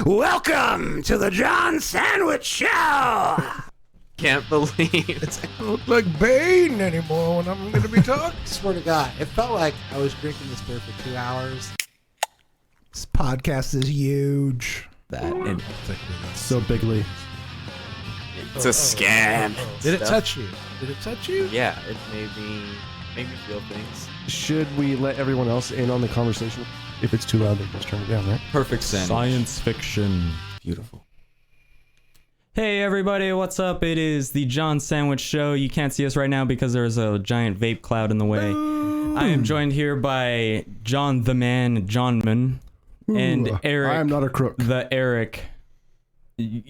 Welcome to the John Sandwich Show. Can't believe It doesn't look like Bane anymore when I'm going to be talking. Swear to God, it felt like I was drinking this beer for 2 hours. This podcast is huge. that. And So bigly. it's a scam. Did it touch you? Did it touch you? Yeah, it made me feel things. Should we let everyone else in on the conversation? If it's too loud, they just turn it down, right? Perfect sandwich. Science fiction. Beautiful. Hey everybody, what's up? It is the John Sandwich Show. You can't see us right now because there's a giant vape cloud in the way. I am joined here by John the Man, Johnman, and Erik. I am not a crook. The Erik.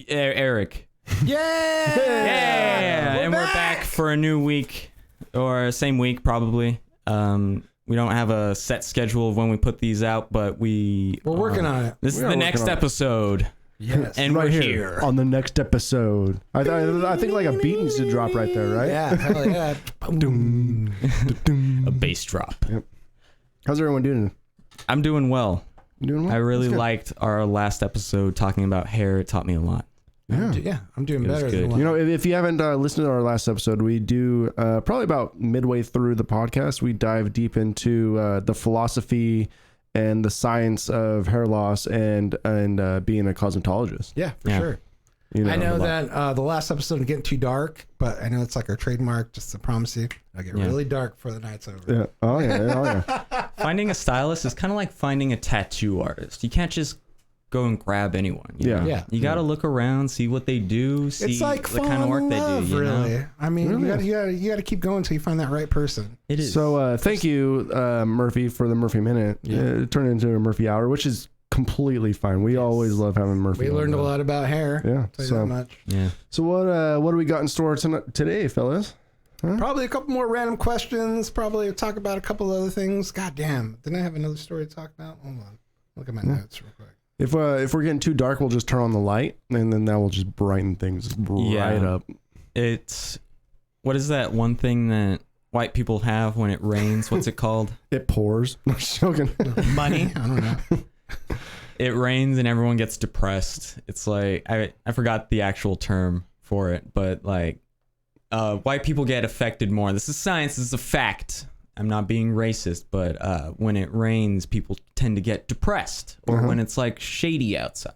Erik. Yeah! And we're back for a new week, or same week probably. We don't have a set schedule of when we put these out, but we're working on it. This is We are the next working on it. episode. Yes. And Right we're here on the next episode. I think like a beat needs to drop right there, right? Yeah, hell yeah. Doom, doom. A bass drop. How's everyone doing? I'm doing well. You doing well? I really That's good. liked our last episode talking about hair. It taught me a lot. Yeah. I'm doing It was better good. than You know, if you haven't listened to our last episode, we do probably about midway through the podcast, we dive deep into the philosophy and the science of hair loss and being a cosmetologist. Yeah, for Yeah. sure. You I know a lot. that the last episode is getting too dark, but I know it's like our trademark, just to promise you. I'll get really dark before the night's over. Yeah. Oh yeah. Finding a stylist is kind of like finding a tattoo artist. You can't just go and grab anyone. You know? Yeah. You got to look around, see what they do, see It's like the kind of work falling in they love, do. You really. know? I mean, Really? you got to keep going until you find that right person. It is. So thank you, Murphy, for the Murphy Minute. It turned into a Murphy Hour, which is completely fine. We always love having Murphy. We on learned a the- lot about hair. Yeah. Tell you that much. yeah. So what do we got in store today, fellas? Probably a couple more random questions. Probably talk about a couple other things. God damn. Didn't I have another story to talk about? Hold on. Look at my notes real quick. If we're getting too dark, we'll just turn on the light, and then that will just brighten things right up. It's, what is that one thing that white people have when it rains? What's it called? It pours. No, I'm just joking. Money? I don't know. It rains and everyone gets depressed. It's like, I forgot the actual term for it, but like white people get affected more. This is science. This is a fact. I'm not being racist, but when it rains, people tend to get depressed, or when it's like shady outside.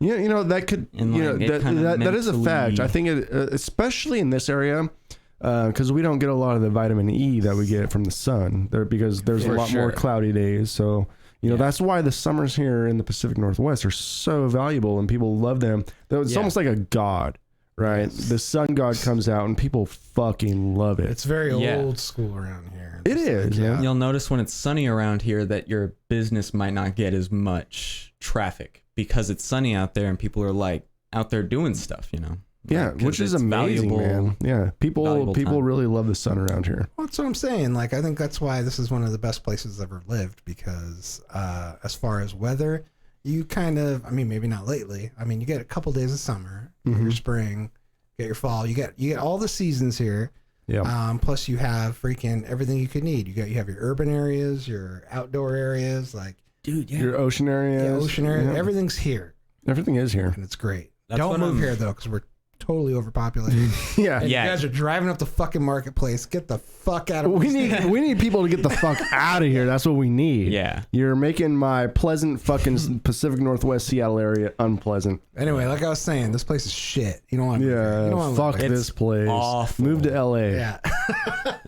Yeah, you know that could. And, You know like, it kinda that is a fact. mentally- I think it, especially in this area, because we don't get a lot of the vitamin E that we get from the sun there, because there's For a lot more sure. cloudy days. So you know that's why the summers here in the Pacific Northwest are so valuable, and people love them. It's almost like a god. Right, the sun god comes out and people fucking love it. It's very Yeah. old school around here. It is, yeah. You'll notice when it's sunny around here that your business might not get as much traffic because it's sunny out there and people are like out there doing stuff, you know? Yeah, Like, 'cause which is it's amazing, valuable- man. Yeah, people valuable time. really love the sun around here. Well, that's what I'm saying. Like, I think that's why this is one of the best places I've ever lived, because as far as weather, you kind of, I mean, maybe not lately. I mean, you get a couple days of summer, you get your spring, you get your fall, you get all the seasons here. Yeah, Plus you have freaking everything you could need. You have your urban areas, your outdoor areas, like Dude, yeah. your ocean areas, ocean area. yeah. Everything's here, Everything is here. and it's great. That's Don't what move I'm- here though, because we're totally overpopulated. Yeah, And Yeah. you guys are driving up the fucking marketplace. Get the fuck out of we my need people to get the fuck out of here. That's what we need. Yeah. You're making my pleasant fucking Pacific Northwest Seattle area unpleasant. Anyway, like I was saying, this place is shit. You don't want to. Yeah, You don't want fuck to. this place. awful. Move to LA. Yeah.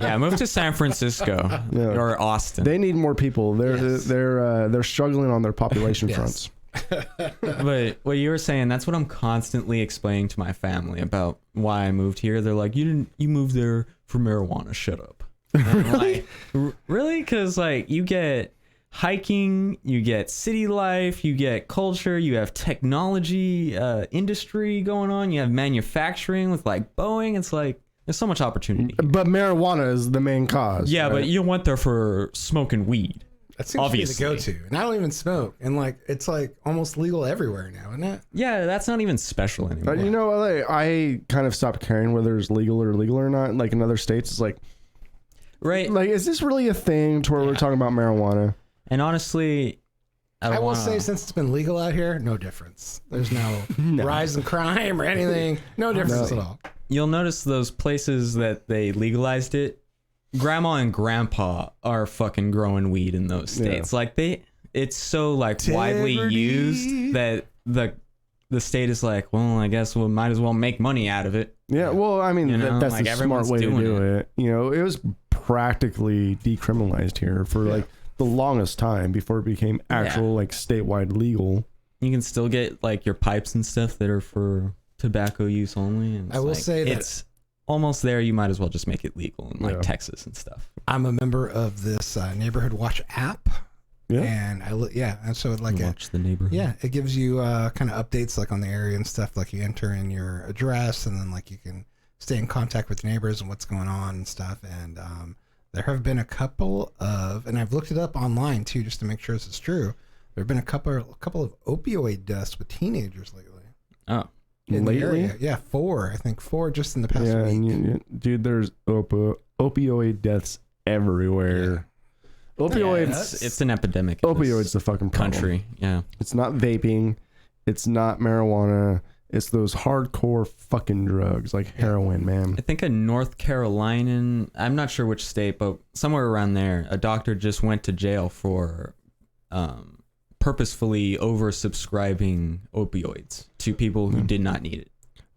Yeah, move to San Francisco Yeah. or Austin. They need more people. Yes. They're struggling on their population Yes. fronts. But what you were saying, that's what I'm constantly explaining to my family about why I moved here. They're like, you moved there for marijuana. Shut up. And I'm like, really? Because like you get hiking, you get city life, you get culture, you have technology industry going on, you have manufacturing with like Boeing. It's like there's so much opportunity. But marijuana is the main cause. Yeah, right? but you went there for smoking weed. That seems Obviously. to be the go-to. And I don't even smoke. And like, it's like almost legal everywhere now, isn't it? Yeah, that's not even special anymore. You know, I kind of stopped caring whether it's legal or not. Like in other states, it's like, Right. is this really a thing to where we're talking about marijuana? And honestly, I will wanna- say, since it's been legal out here, no difference. There's no, No. rise in crime or anything. No difference at all. You'll notice those places that they legalized it. Grandma and grandpa are fucking growing weed in those states. Like it's so like widely Integrity. used that the state is like, well, I guess we might as well make money out of it. Yeah, well, I mean, You know, that's like, the smart everyone's way to doing do it. You know, it was practically decriminalized here for like the longest time before it became actual like statewide legal. You can still get like your pipes and stuff that are for tobacco use only. And I will say that it's almost there. You might as well just make it legal in like Yeah. Texas and stuff. I'm a member of this Neighborhood Watch app. Yeah. And and so like Watch the neighborhood. it gives you kind of updates like on the area and stuff. Like you enter in your address, and then like you can stay in contact with neighbors and what's going on and stuff. And there have been a couple of, and I've looked it up online too, just to make sure this is true. There have been a couple of opioid deaths with teenagers lately. Oh, In the Lately? area. Yeah, 4. I think 4 just in the past Yeah, week. and dude, there's opioid deaths everywhere. Opioids, it's an epidemic. in this opioids, the fucking problem. country. Yeah. It's not vaping, it's not marijuana. It's those hardcore fucking drugs like heroin, man. I think a North Carolinian, I'm not sure which state, but somewhere around there, a doctor just went to jail for purposefully oversubscribing opioids to people who did not need it.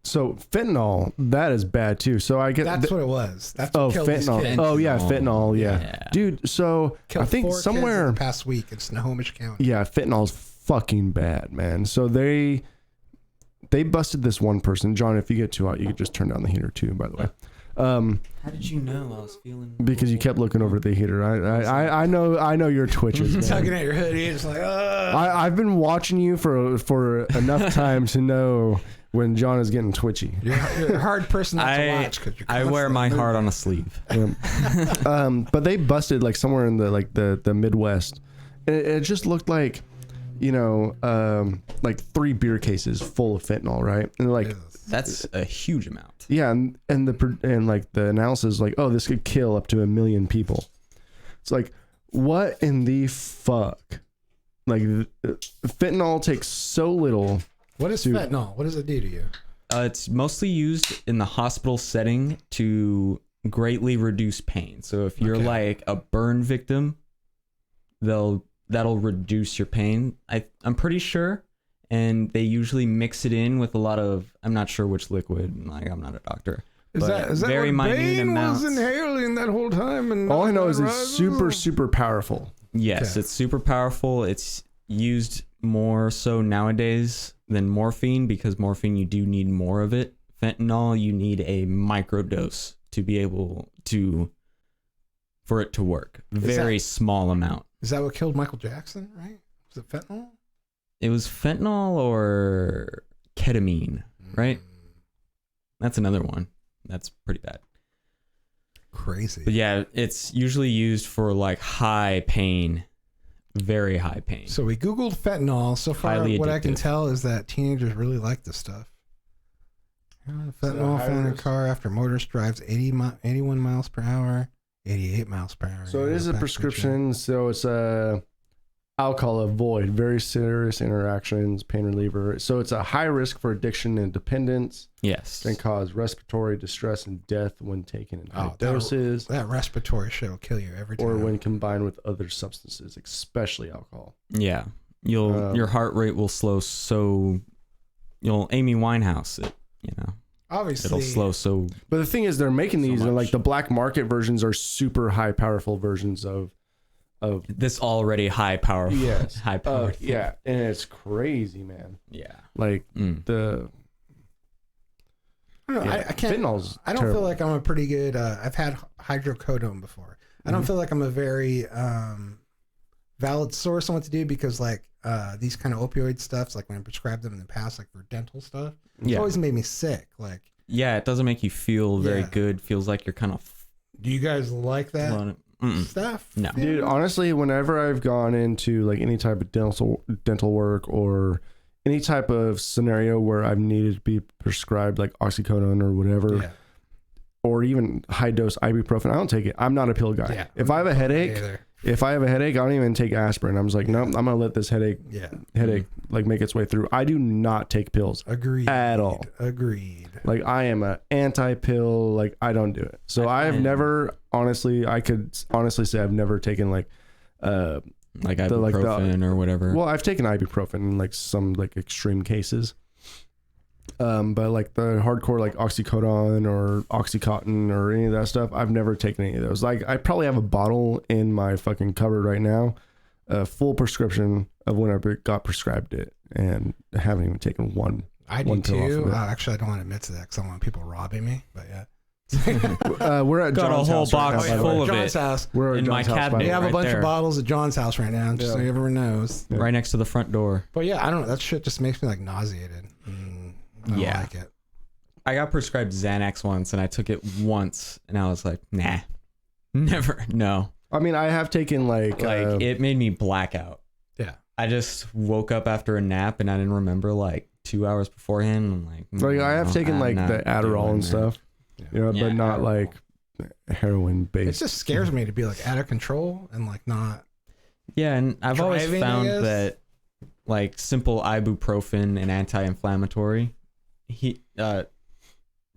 So fentanyl, that is bad too. So I get That's what it was. That's what killed these fentanyl. kids. Oh yeah, Fentanyl. fentanyl. Yeah, Yeah. dude. So Killed I think 4 kids in somewhere. the past week in Snohomish County. Yeah, fentanyl's fucking bad, man. So they busted this one person. John, if you get too hot, you could just turn down the heater too. By the way, How did you know I was feeling? because you kept looking over at the heater. I know your twitches, man. Tugging at your hoodie, just like, I've been watching you for enough time to know when John is getting twitchy. You're a hard person not to watch. 'Cause you're I wear constantly my moving. heart on a sleeve. But they busted like somewhere in the Midwest. It just looked like, you know, like 3 beer cases full of fentanyl, right? And like, That's a huge amount. yeah, and like the analysis is like, oh, this could kill up to 1 million people. It's like, what in the fuck? Like, fentanyl takes so little. What is Dude. fentanyl? What does it do to you? It's mostly used in the hospital setting to greatly reduce pain. So if you're Okay. like a burn victim, that'll reduce your pain. I'm pretty sure. And they usually mix it in with a lot of, I'm not sure which liquid. Like, I'm not a doctor. Is but that very what minute Bane amounts. was inhaling that whole time? And All I know is it's super, super powerful. Yes, Okay. it's super powerful. It's used more so nowadays than morphine, because morphine, you do need more of it. Fentanyl, you need a microdose to be able to, for it to work. Very small amount. Is that what killed Michael Jackson? Right? Was it fentanyl? It was fentanyl or ketamine, right? That's another one. That's pretty bad. Crazy. But yeah, it's usually used for like high pain, very high pain. So we Googled fentanyl. So far, Highly what I can addictive. tell is that teenagers really like this stuff. Fentanyl high found in risk. car after motorist drives 81 miles per hour, 88 miles per hour. So it is a Back prescription. So it's a alcohol avoid, very serious interactions, pain reliever. So it's a high risk for addiction and dependence. Yes. Can cause respiratory distress and death when taken in high Oh, doses, that respiratory shit will kill you every time. or when combined with other substances, especially alcohol. Yeah. Your heart rate will slow, so you'll Amy Winehouse it, you know. Obviously, It'll slow so But the thing is, they're making So these, and much. like the black market versions are super high, powerful versions of this already high power. yes, high power. yeah, and it's crazy, man. Yeah. Like Mm. the I don't know, yeah, I can't. fentanyl's I don't terrible. feel like I'm a pretty good. I've had hydrocodone before. I don't feel like I'm a very valid source on what to do, because like these kind of opioid stuffs, like when I prescribed them in the past, like for dental stuff, it's Yeah. always made me sick. Like, Yeah, it doesn't make you feel very Yeah. good. Feels like you're kind of do you guys like that stuff? No. Dude, honestly, whenever I've gone into like any type of dental work or any type of scenario where I've needed to be prescribed like oxycodone or whatever, Yeah. or even high dose ibuprofen, I don't take it. I'm not a pill guy. Yeah. If I have a headache, Either. If I have a headache, I don't even take aspirin. I'm just like, nope, I'm gonna let this headache like make its way through. I do not take pills. Agreed. At all. Agreed. Like I am a anti-pill. Like I don't do it. So I have never, honestly, I could honestly say I've never taken like ibuprofen or whatever. Well, I've taken ibuprofen in like some like extreme cases. But like the hardcore like oxycodone or oxycontin or any of that stuff, I've never taken any of those. Like I probably have a bottle in my fucking cupboard right now, a full prescription of when I got prescribed it, and I haven't even taken one. I do too. Actually, I don't want to admit to that because I don't want people robbing me. But yeah. We're at got John's a whole house box right now, full of John's it house. We're at in my John's house, cabinet. We have a right bunch there. of bottles at John's house right now, just so everyone knows. right next to the front door. But yeah, I don't know. That shit just makes me like nauseated. I don't like it. I got prescribed Xanax once, and I took it once, and I was like, nah, never, no. I mean, I have taken like it made me black out. Yeah. I just woke up after a nap, and I didn't remember like 2 hours beforehand. I'm like, I have taken like the Adderall and stuff, you know, but not Adderall. like heroin It based. just scares me to be like out of control and like not. Yeah, and I've always Driving, I found guess? that like simple ibuprofen and anti-inflammatory,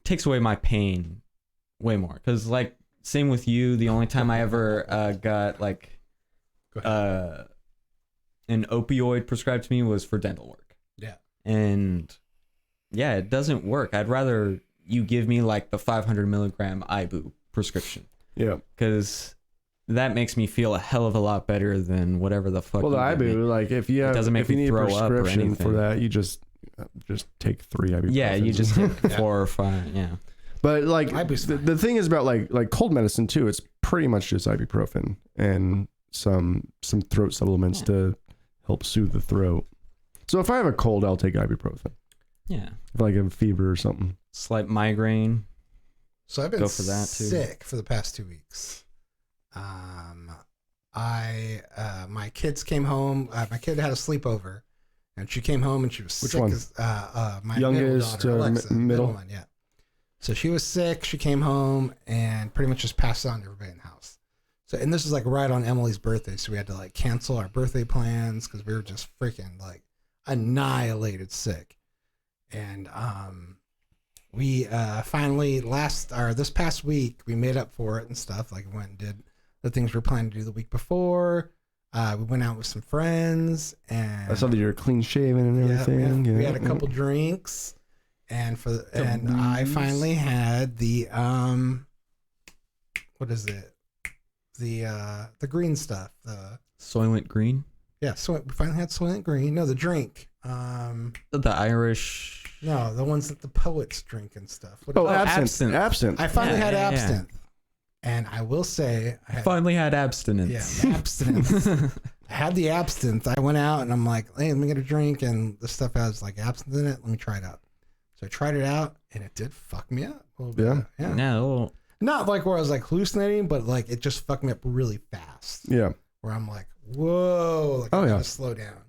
takes away my pain way more. Because like same with you, the only time I ever got like an opioid prescribed to me was for dental work. Yeah. And yeah, it doesn't work. I'd rather you give me like the 500 milligram Ibu prescription. Yeah. Because that makes me feel a hell of a lot better than whatever the fuck. Well, the you give me. Ibu, like if you have, doesn't make if you me need a throw up or prescription for anything. that, you just take 3 ibuprofen. Yeah, you just take 4 or 5. Yeah. But like Ibu's the thing is about like cold medicine too. It's pretty much just ibuprofen and some throat supplements to help soothe the throat. So if I have a cold, I'll take ibuprofen. Yeah. If I have a fever or something. Slight migraine. So I've been Go for that, too. sick for the past 2 weeks. My kids came home. My kid had a sleepover, and she came home and she was Which sick. one? As, my Youngest, middle daughter, Alexa, middle? one, yeah. So she was sick. She came home and pretty much just passed on to everybody in the house. So, and this is like right on Emily's birthday, so we had to like cancel our birthday plans because we were just freaking like annihilated sick. And we finally this past week we made up for it and stuff. Like we went and did the things we were planning to do the week before. We went out with some friends, and I saw that you're clean shaven and everything. we had a couple drinks, and I finally had the what is it? The green stuff. Soylent Green. Yeah, so we finally had Soylent Green. No, the drink. The Irish. No, the ones that the poets drink and stuff. What Oh, is it? absinthe. Absinthe. I finally had yeah. absinthe, and I will say, I had, Finally had abstinence. yeah, abstinence. I had the absinthe. I went out and I'm like, hey, let me get a drink, and the stuff has like absinthe in it. Let me try it out. So I tried it out, and it did fuck me up a little bit. Yeah. No. Not like where I was like hallucinating, but like it just fucked me up really fast. Yeah. Where I'm like, whoa, like I gotta slow down.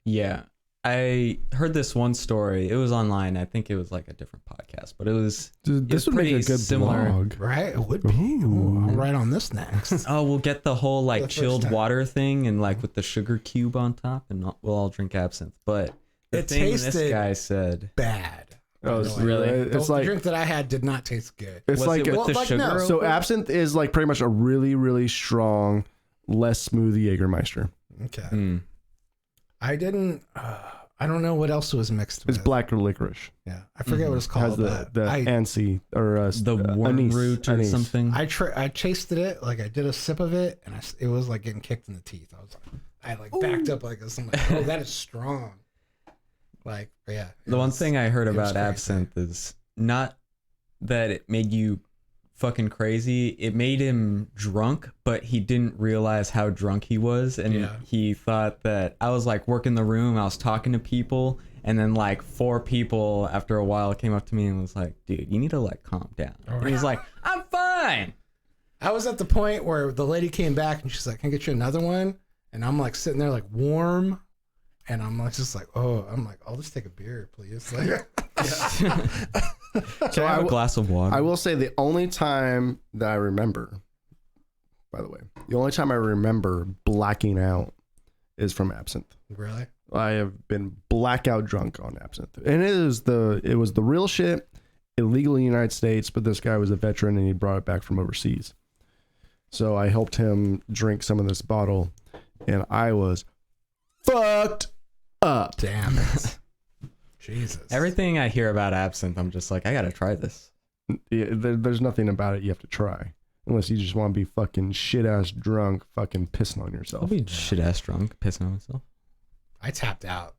Yeah. I heard this one story. It was online. I think it was like a different podcast, but it was This would make a pretty good similar. blog. Right? It would be. Ooh. I'll write on this next. Oh, we'll get the whole like The first chilled time. water thing and like with the sugar cube on top, and we'll all drink absinthe. But the It thing this tasted guy said, Bad. Oh, No, really? It's the like drink that I had did not taste good. it's was like it with well, the like, sugar? no. so absinthe is like pretty much a really really strong, less smooth Jägermeister. Okay. Mm. I didn't. I don't know what else it was mixed It's with. black licorice. Yeah, I forget what it's It called. has the but I anise or the worm anise, root or anise. something. I tasted it, like I did a sip of it, and it was like getting kicked in the teeth. I backed up like this. I'm like, oh, that is strong. Like, yeah. The one thing I heard it was about crazy. absinthe is not that it made you fucking crazy. It made him drunk, but he didn't realize how drunk he was, and Yeah. he thought that I was like working the room. I was talking to people, and then like 4 people after a while came up to me and was like, "Dude, you need to like calm down." And he's like, "I'm fine." I was at the point where the lady came back and she's like, "Can I get you another one?" And I'm like sitting there like warm, and I'm like just like, "Oh," I'm like, "I'll just take a beer, please." Like, Can I have a glass of water? I will say the only time that I remember by the way. The only time I remember blacking out is from absinthe. Really? I have been blackout drunk on absinthe, and it was the real shit, illegal in the United States. But this guy was a veteran, and he brought it back from overseas. So I helped him drink some of this bottle, and I was fucked up. Damn it. Jesus. Everything I hear about absinthe, I'm just like, I gotta try this. Yeah, there's nothing about it you have to try, unless you just want to be fucking shit ass drunk, fucking pissing on I'll yourself. be shit ass drunk, pissing on myself. I tapped out.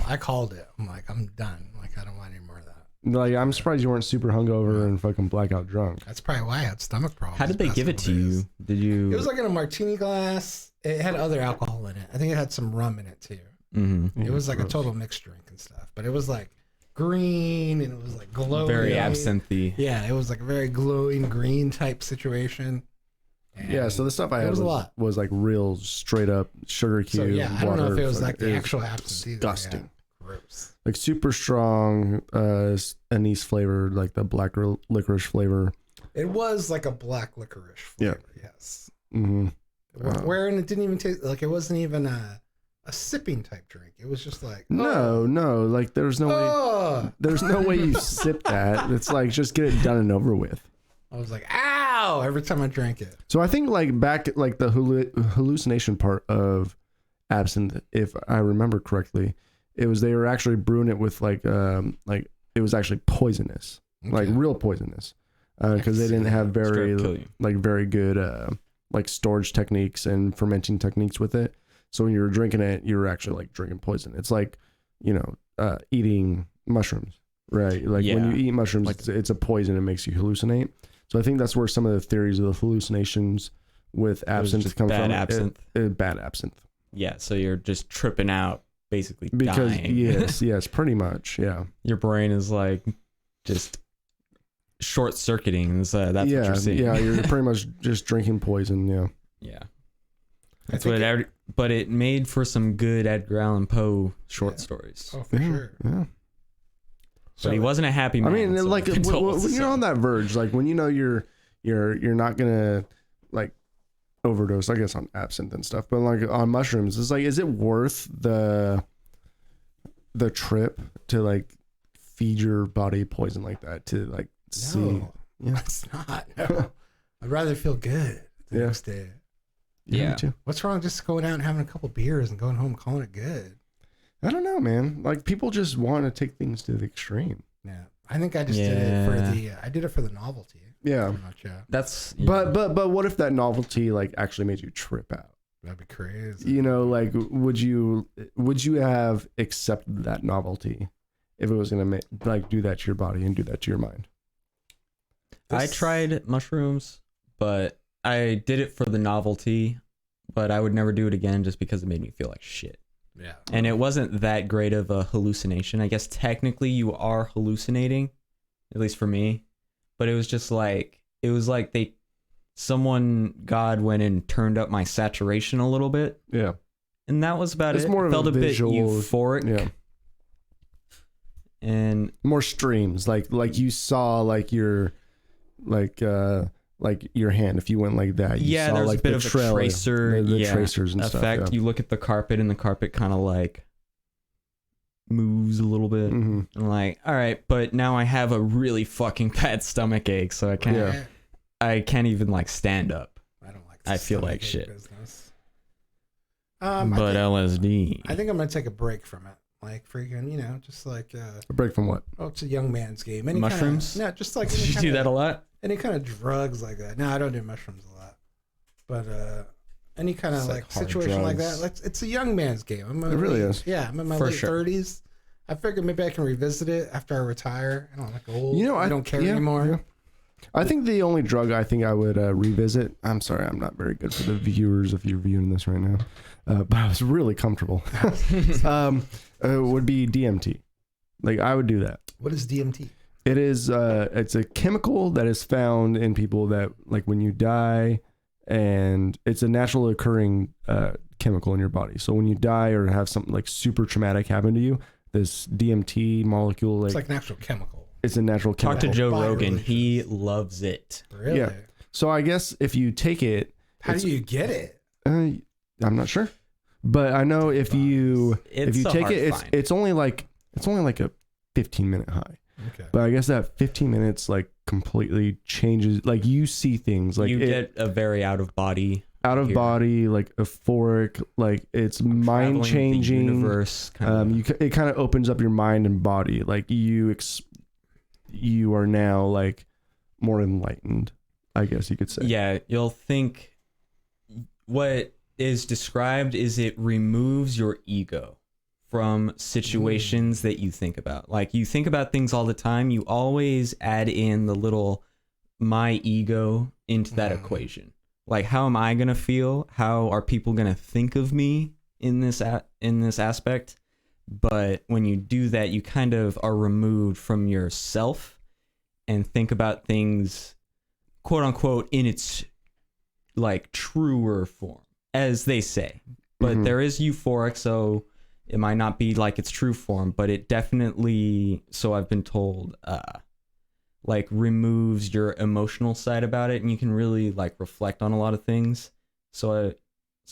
I called it. I'm like, I'm done. Like, I don't want any more of that. Like, I'm surprised you weren't super hungover and fucking blackout drunk. That's probably why I had stomach problems. How did they give it to you? Did you? It was like in a martini glass. It had other alcohol in it. I think it had some rum in it too. Mm-hmm. It was like a total mixed drink and stuff. But it was like green and it was like glowing. Very absinthe-y. Yeah, it was like a very glowing green type situation. And Yeah, so the stuff I it had was a lot. was like real straight up sugar cube. So yeah, I don't know if water, it was like the fucking- actual absinthe. either. disgusting. Yeah. Gross. Like super strong anise flavor, like the black licorice flavor. It was like a black licorice flavor. Yes. Mm-hmm. Wherein it didn't even taste like it wasn't even a sipping type drink. It was just like No, like there's no way. oh. There's no way you sip that. It's like just get it done and over with. I was like, ow, every time I drank it. So I think like back like the hallucination part of absinthe, if I remember correctly, it was they were actually brewing it with like it was actually poisonous, like real poisonous, because they didn't have very very good like storage techniques and fermenting techniques with it. So when you were drinking it, you were actually like drinking poison. It's like, you know, eating mushrooms, right? Like when you eat mushrooms, like, it's a poison. It makes you hallucinate. So I think that's where some of the theories of the hallucinations with absinthe come from. Bad absinthe. Yeah, so you're just tripping out, basically because dying. yes, pretty much, yeah. Your brain is like just short circuiting. That's what you're seeing. Yeah, you're pretty much just drinking poison. Yeah. Yeah. That's what but it made for some good Edgar Allan Poe short stories. Oh, for sure. Yeah. So he wasn't a happy man. I mean, so like when you're on that verge, like when you know you're not gonna like overdose, I guess on absinthe and stuff, but like on mushrooms, it's like, is it worth the trip to like feed your body poison like that to like see? No, it's not. No. I'd rather feel good the next day. Yeah. Me too. What's wrong just going out and having a couple beers and going home and calling it good? I don't know, man. Like people just want to take things to the extreme. Yeah, I think I just did it for the novelty. Yeah. Pretty much, yeah. That's But what if that novelty like actually made you trip out? That'd be crazy. You know, like would you have accepted that novelty if it was gonna do that to your body and do that to your mind? I tried mushrooms, but I did it for the novelty, but I would never do it again just because it made me feel like shit. Yeah. And it wasn't that great of a hallucination. I guess technically you are hallucinating, at least for me. But it was just like, God went and turned up my saturation a little bit. Yeah. And that was about it. It's more of felt a a bit visual, euphoric. Yeah. And more streams, like you saw like your hand, if you went like that, you saw, there's like a bit the of trailer, a tracer, the tracers and effect. stuff. Yeah. You look at the carpet, and the carpet kind of like moves a little bit. Mm-hmm. I'm like, all right, but now I have a really fucking bad stomach ache, so I can't. Yeah. I can't even like stand up. I don't like. I feel like shit. Business. But LSD. I think I'm gonna take a break from it. Like freaking, just like A break from what? oh, it's a young man's game. Mushrooms? No, just like Did you do that a lot? any kind of drugs like that. No, I don't do mushrooms a lot. But any kind of It's like like hard situation like drugs. that, like it's a young man's game. I'm in It really late- is. Yeah, I'm in my For late sure. 30s. I figured maybe I can revisit it after I retire. I don't like old. I don't care yeah, anymore. yeah. I think the only drug I think I would revisit. I'm sorry, I'm not very good for the viewers if you're viewing this right now, but I was really comfortable. Would be DMT. Like I would do that. What is DMT? It is it's a chemical that is found in people that like when you die, and it's a natural occurring chemical in your body. So when you die or have something like super traumatic happen to you, this DMT molecule It's like an actual chemical. it's a natural chemical. Talk to Joe Body Rogan. relations. He loves it. Really? Yeah. So I guess if you take it, How do you get it? I'm not sure, but I know if you It's a take hard it, find. it's only like a 15-minute high. Okay. But I guess that 15 minutes like completely changes. Like you see things like you it, get a very out of body, out of here. body, like euphoric, like it's mind traveling the changing. universe, kind of. It kind of opens up your mind and body. Like you are now like more enlightened, I guess you could say. Yeah, you'll think what is described is it removes your ego from situations that you think about. Like you think about things all the time, you always add in the little my ego into that equation. Like how am I going to feel? How are people going to think of me in this aspect? But when you do that, you kind of are removed from yourself and think about things quote unquote in its like truer form, as they say. But there is euphoric, so it might not be like its true form, but it definitely, so I've been told, like removes your emotional side about it, and you can really like reflect on a lot of things. So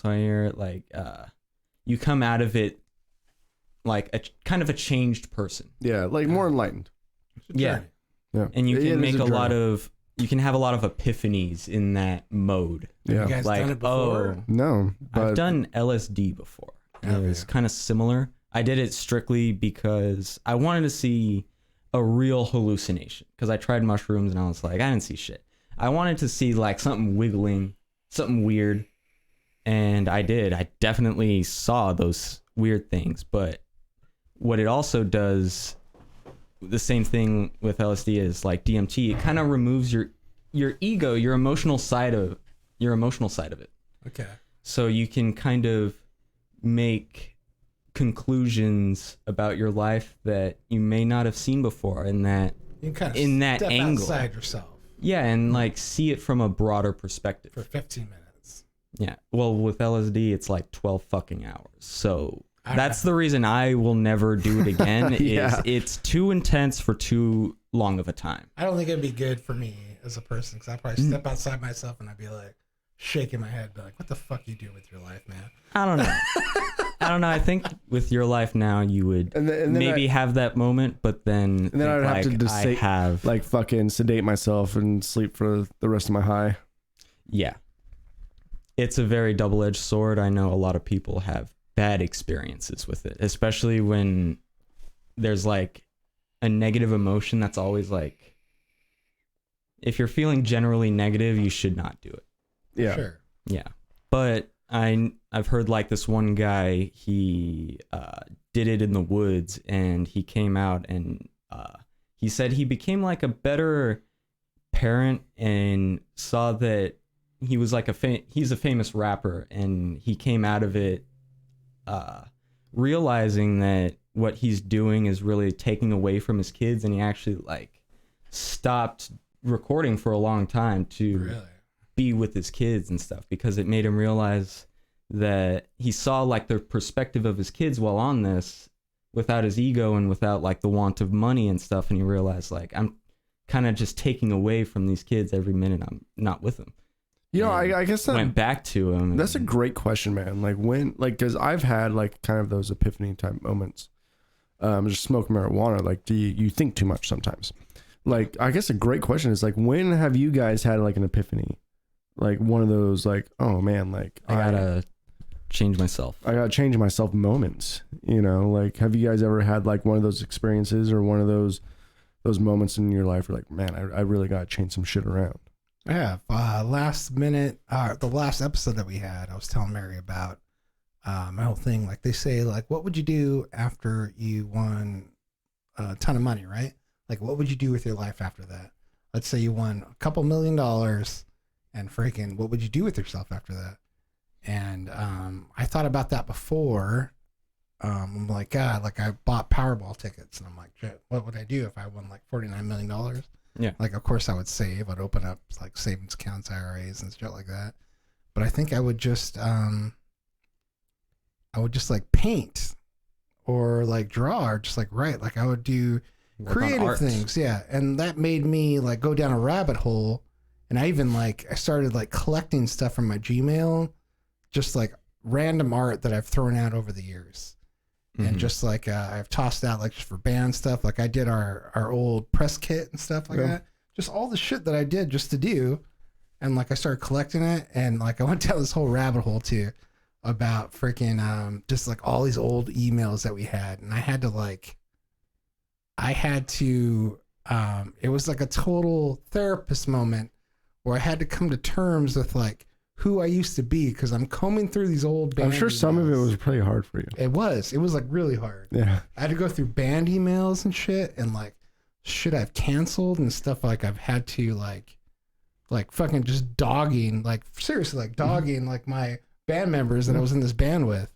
I hear it like you come out of it like a kind of a changed person. Yeah, like more enlightened. Yeah. Yeah, And you It can is make a lot journey. of, you can have a lot of epiphanies in that mode. Yeah. You guys Like, done it before? No, but I've done LSD before. And Oh, it was yeah. kind of similar. I did it strictly because I wanted to see a real hallucination. Because I tried mushrooms and I was like, I didn't see shit. I wanted to see like something wiggling, something weird. And I did. I definitely saw those weird things. But what it also does, the same thing with LSD is like DMT, it kind of removes your ego, your emotional side of it. Okay. So you can kind of make conclusions about your life that you may not have seen before, and that You can kind of in that step angle. outside yourself Yeah, and like see it from a broader perspective. for 15 minutes. Yeah. Well, with LSD, it's like 12 fucking hours. So I that's the reason I will never do it again. Yeah. Is it's too intense for too long of a time. I don't think it'd be good for me as a person because I'd probably step outside myself and I'd be like shaking my head, be like, "What the fuck you do with your life, man?" I don't know. I think with your life now, you would and then maybe have that moment, but then then I'd have to just say- have like fucking sedate myself and sleep for the rest of my high. yeah. It's a very double-edged sword. I know a lot of people have bad experiences with it, especially when there's like a negative emotion that's always like, if you're feeling generally negative, you should not do it. Yeah. Sure. Yeah. But I've heard like this one guy, he did it in the woods, and he came out and he said he became like a better parent and saw that he was like he's a famous rapper, and he came out of it realizing that what he's doing is really taking away from his kids, and he actually like stopped recording for a long time to Really. be with his kids and stuff, because it made him realize that he saw like the perspective of his kids while on this without his ego and without like the want of money and stuff, and he realized like, I'm kind of just taking away from these kids every minute I'm not with them. You know, And I guess went back to him. that's a great question, man. Like when, like, cause I've had like kind of those epiphany type moments. Just smoking marijuana. Like, do you think too much sometimes? Like, I guess a great question is like, when have you guys had like an epiphany? Like one of those like, oh man, like I gotta change myself. I gotta change myself moments. You know, like have you guys ever had like one of those experiences or one of those moments in your life where like, man, I really gotta change some shit around? I have. Last minute, the last episode that we had, I was telling Mary about my whole thing. Like they say, like, what would you do after you won a ton of money, right? Like, what would you do with your life after that? Let's say you won a couple $1 million, and freaking, what would you do with yourself after that? And I thought about that before. I'm like, God, like I bought Powerball tickets, and I'm like, shit, what would I do if I won like $49 million? Yeah. Like, of course, I would save. I'd open up like savings accounts, IRAs, and shit like that. But I think I would just like paint or like draw or just like write. Like I would do Work on creative art. things, yeah. And that made me like go down a rabbit hole And I even like, I started like collecting stuff from my Gmail, just like random art that I've thrown out over the years. And just like, I've tossed out like just for band stuff. Like I did our old press kit and stuff like that. Just all the shit that I did just to do. And like I started collecting it, and like I went down this whole rabbit hole too about freaking just like all these old emails that we had. And I had to it was like a total therapist moment where I had to come to terms with like who I used to be, because I'm combing through these old band I'm sure some of it was pretty hard for you. It was like really hard. Yeah. I had to go through band emails and shit, and like shit I've canceled and stuff. Like I've had to like fucking just dogging, like seriously, like dogging like my band members that I was in this band with.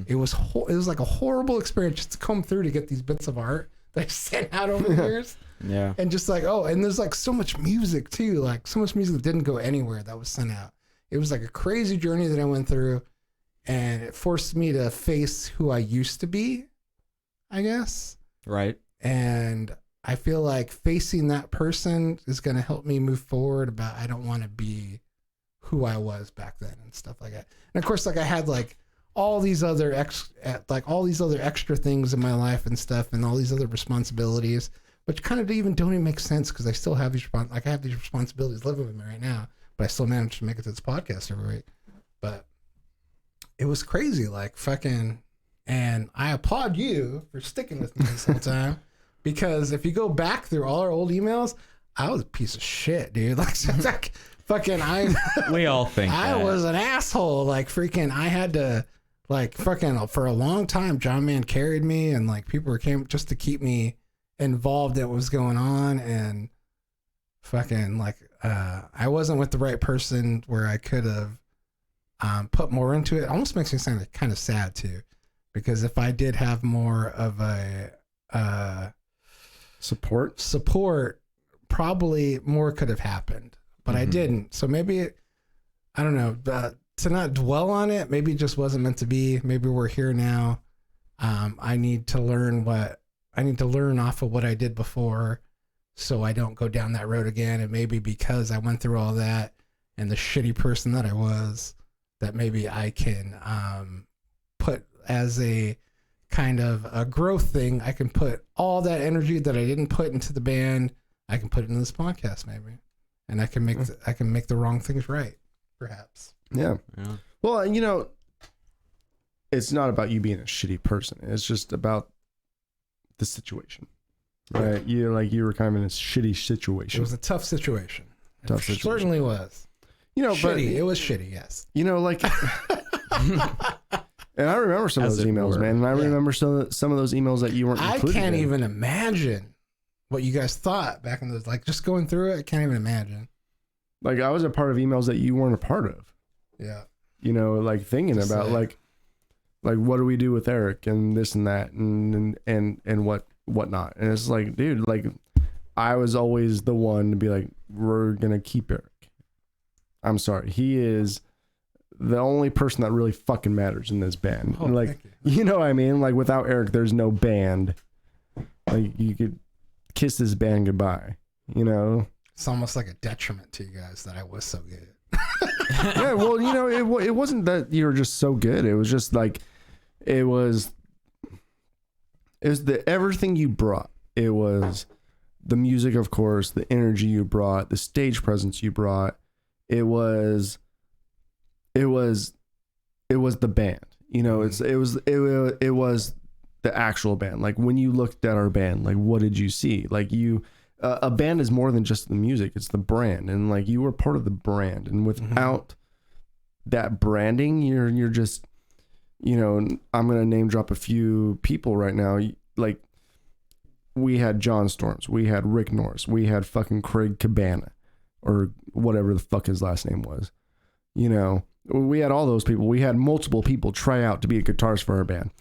It was like a horrible experience just to comb through to get these bits of art that I sent out over the years. Yeah. And just like, oh, and there's like so much music too, like so much music that didn't go anywhere that was sent out. It was like a crazy journey that I went through, and it forced me to face who I used to be, I guess. Right. And I feel like facing that person is going to help me move forward about, I don't want to be who I was back then and stuff like that. And of course, like I had like all these other extra things in my life and stuff, and all these other responsibilities, which kind of even don't even make sense, because I still have these I have these responsibilities living with me right now, but I still managed to make it to this podcast every week. But it was crazy, like fucking, and I applaud you for sticking with me this whole time. Because if you go back through all our old emails, I was a piece of shit, dude. Like fucking, We all think I that. was an asshole. Like freaking, I had to, like fucking, for a long time, John Man carried me, and like people came just to keep me involved in what was going on, and fucking like, I wasn't with the right person where I could have put more into it. Almost makes me sound like kind of sad too, because if I did have more of a support, probably more could have happened, but I didn't. So maybe, I don't know, to not dwell on it, maybe it just wasn't meant to be. Maybe we're here now. I need to learn off of what I did before, so I don't go down that road again. And maybe because I went through all that and the shitty person that I was, that maybe I can put as a kind of a growth thing. I can put all that energy that I didn't put into the band, I can put it into this podcast maybe, and I can make the wrong things right, perhaps. Yeah. Well, you know, it's not about you being a shitty person. It's just about the situation, right? You were kind of in a shitty situation. It was a tough situation. Tough situation. Certainly was. You know, shitty. but It was shitty. Yes. You know, like, and I remember some of those emails, man. And I remember some of those emails that you weren't included I can't in. even imagine what you guys thought back in those, like just going through it. I can't even imagine. Like I was a part of emails that you weren't a part of. Yeah. You know, like thinking Just about like what do we do with Eric and this and that and whatnot. And it's like, dude, like I was always the one to be like, we're gonna keep Eric. I'm sorry, he is the only person that really fucking matters in this band. Oh, like, you know what I mean? Like without Eric, there's no band. Like you could kiss this band goodbye. You know, it's almost like a detriment to you guys that I was so good. Yeah, well, you know, it wasn't that you were just so good. It was just like it was the everything you brought. It was the music, of course, the energy you brought, the stage presence you brought. It was the band. You know, it was the actual band. Like when you looked at our band, like what did you see? Like a band is more than just the music, it's the brand, and like you were part of the brand, and without that branding, you're just, you know, I'm gonna name drop a few people right now. Like we had John Storms, we had Rick Norris, we had fucking Craig Cabana, or whatever the fuck his last name was. You know, we had all those people. We had multiple people try out to be a guitarist for our band.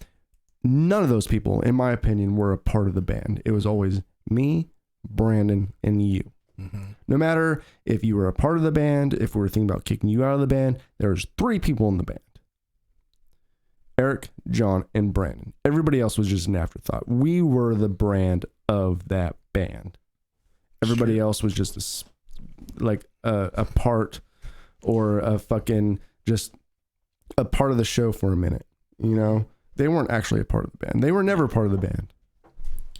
None of those people, in my opinion, were a part of the band. It was always me, Brandon, and you. No matter if you were a part of the band, if we were thinking about kicking you out of the band, there was 3 people in the band: Eric, John, and Brandon. Everybody else was just an afterthought. We were the brand of that band. Everybody else was just like a part or a fucking just a part of the show for a minute. You know, they weren't actually a part of the band. They were never part of the band.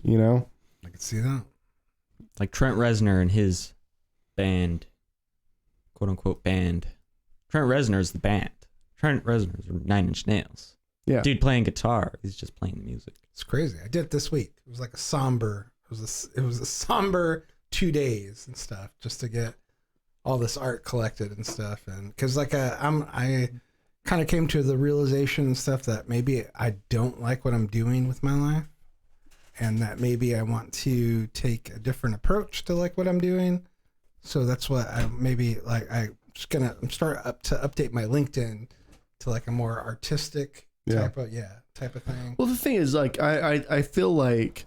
You know, I can see that. Like Trent Reznor and his band, quote unquote band. Trent Reznor is the band. Trent Reznor is 9 Inch Nails. Yeah. Dude playing guitar. He's just playing the music. It's crazy. I did it this week. It was like a somber. It was a somber 2 days and stuff just to get all this art collected and stuff. And because like I kind of came to the realization and stuff that maybe I don't like what I'm doing with my life, and that maybe I want to take a different approach to like what I'm doing. So that's what I'm start to update my LinkedIn to like a more artistic type of thing. Well, the thing is, like, I feel like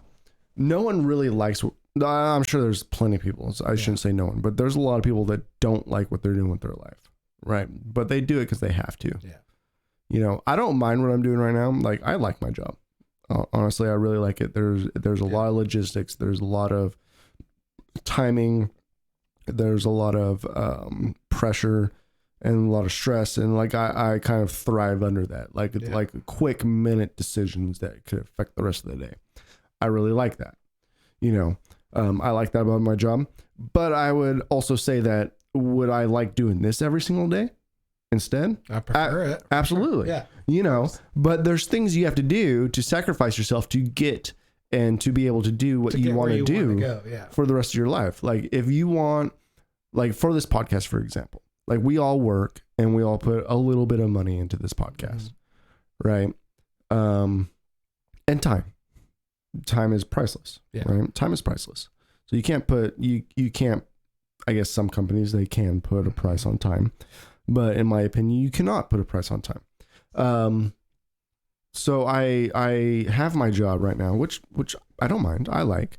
no one really likes. I'm sure there's plenty of people. So I shouldn't say no one, but there's a lot of people that don't like what they're doing with their life, right? But they do it because they have to. Yeah. You know, I don't mind what I'm doing right now. Like, I like my job. Honestly, I really like it. There's a lot of logistics. There's a lot of timing. There's a lot of pressure and a lot of stress, and like I kind of thrive under that. Like quick minute decisions that could affect the rest of the day. I really like that. You know, I like that about my job. But I would also say that would I like doing this every single day instead? I prefer it. Absolutely. Sure. Yeah. You know, but there's things you have to do to sacrifice yourself to get and to be able to do what you want to do for the rest of your life. Like if you want, like for this podcast, for example, like we all work and we all put a little bit of money into this podcast, right? And time is priceless, right? Time is priceless. So you can't you can't, I guess some companies, they can put a price on time, but in my opinion, you cannot put a price on time. So I have my job right now, which I don't mind. I like,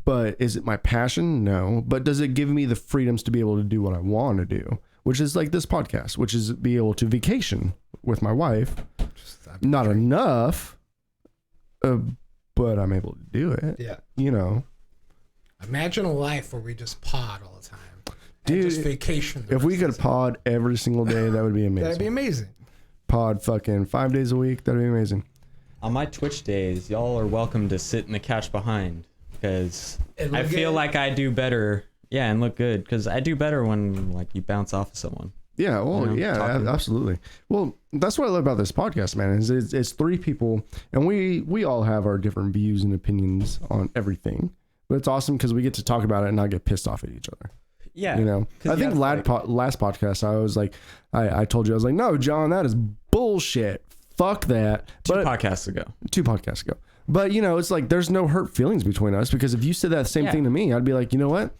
but is it my passion? No. But does it give me the freedoms to be able to do what I want to do, which is like this podcast, which is be able to vacation with my wife? Not enough, but I'm able to do it. Yeah. You know, imagine a life where we just pod all the time. Dude, just vacation. If we could pod every single day, that would be amazing. That'd be amazing. Pod fucking 5 days a week. That'd be amazing. On my Twitch days, y'all are welcome to sit in the couch behind, because I feel like I do better. Yeah, and look good, because I do better when like you bounce off of someone. Yeah, well, absolutely. Well, that's what I love about this podcast, man. Is it's three people, and we all have our different views and opinions on everything. But it's awesome because we get to talk about it and not get pissed off at each other. Yeah, you know. I think last podcast I was like, I told you I was like, no, John, that is bullshit. Fuck that. Two podcasts ago. But you know, it's like there's no hurt feelings between us, because if you said that same thing to me, I'd be like, you know what?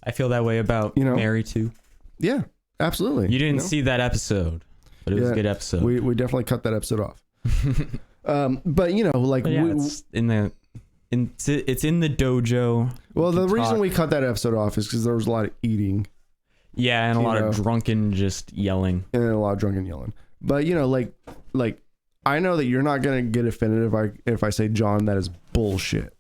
I feel that way about Mary too. Yeah, absolutely. You didn't see that episode, but it was a good episode. We definitely cut that episode off. But you know, like it's in the dojo. Well, the reason we cut that episode off is because there was a lot of eating. Yeah, and a lot of drunken just yelling. And a lot of drunken yelling. But you know, like I know that you're not gonna get offended if I say, John, that is bullshit.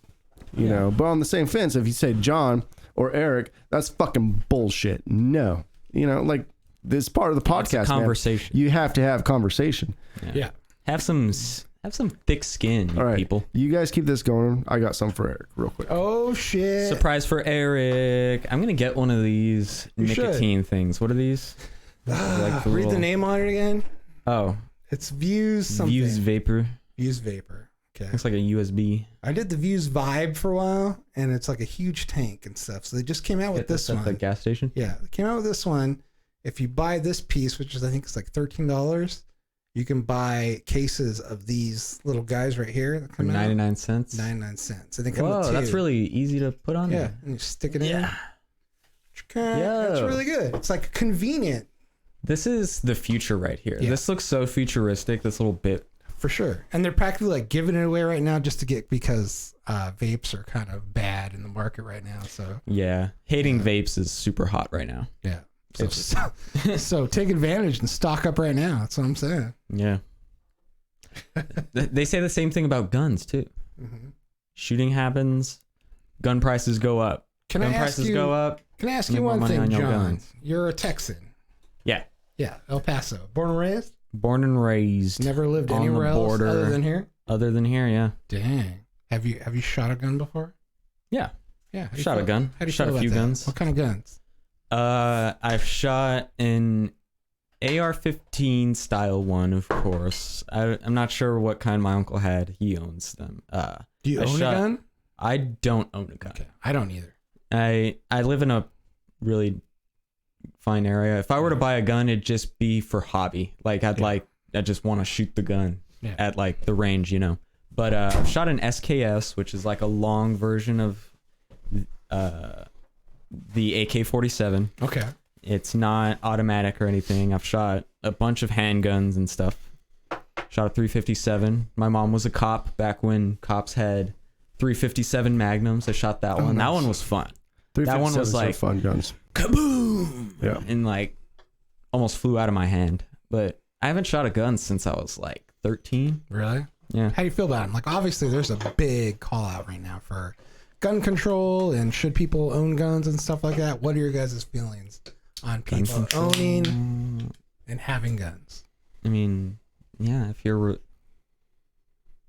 You know, but on the same fence, if you say John or Eric, that's fucking bullshit. No. You know, like this part of the podcast, conversation. Man, you have to have conversation. Yeah. Have some thick skin, all right, people. You guys keep this going. I got some for Eric real quick. Oh shit. Surprise for Eric. I'm gonna get one of these nicotine things. What are these? Read the name on it again. Oh. It's Views something. Views Vapor. Views Vapor. Okay. Looks like a USB. I did the Views Vibe for a while, and it's like a huge tank and stuff. So they just came out with this one. At the gas station? Yeah, they came out with this one. If you buy this piece, which is I think it's like $13, you can buy cases of these little guys right here. That come 99 cents? 99 cents. I think. Whoa, that's really easy to put on there. And you stick it in. Yeah. It's really good. It's like convenient. This is the future right here. Yeah. This looks so futuristic, this little bit. For sure. And they're practically like giving it away right now just to get, because vapes are kind of bad in the market right now. So yeah, hating vapes is super hot right now. Yeah. So take advantage and stock up right now. That's what I'm saying. Yeah. They say the same thing about guns too. Mm-hmm. Shooting happens, gun prices go up. Can gun I ask prices you? go up. Can I ask Make you more one money thing, on your John? guns. You're a Texan. Yeah. Yeah, El Paso. Born and raised. Born and raised. Never lived on the anywhere else border. other than here. Other than here, yeah. Dang. Have you shot a gun before? Yeah. Yeah. how do you Shot a feel- gun. How do you Shot feel a about few that? guns. What kind of guns? I've shot an AR-15 style one, of course. I'm not sure what kind my uncle had. He owns them. Do you I own shot- a gun? I don't own a gun. Okay. I don't either. I live in a really fine area. If I were to buy a gun, it'd just be for hobby. Like I just want to shoot the gun at like the range, you know. But I've shot an SKS, which is like a long version of the AK-47. Okay. It's not automatic or anything. I've shot a bunch of handguns and stuff. Shot a 357. My mom was a cop back when cops had 357 Magnums. I shot that one. nice. That one was fun. That one 357s was are like fun guns. kaboom! Yeah. And like almost flew out of my hand. But I haven't shot a gun since I was like 13. Really? Yeah. How do you feel about them? Like, obviously, there's a big call out right now for gun control and should people own guns and stuff like that. What are your guys' feelings on people control. owning and having guns? I mean, yeah, if you're...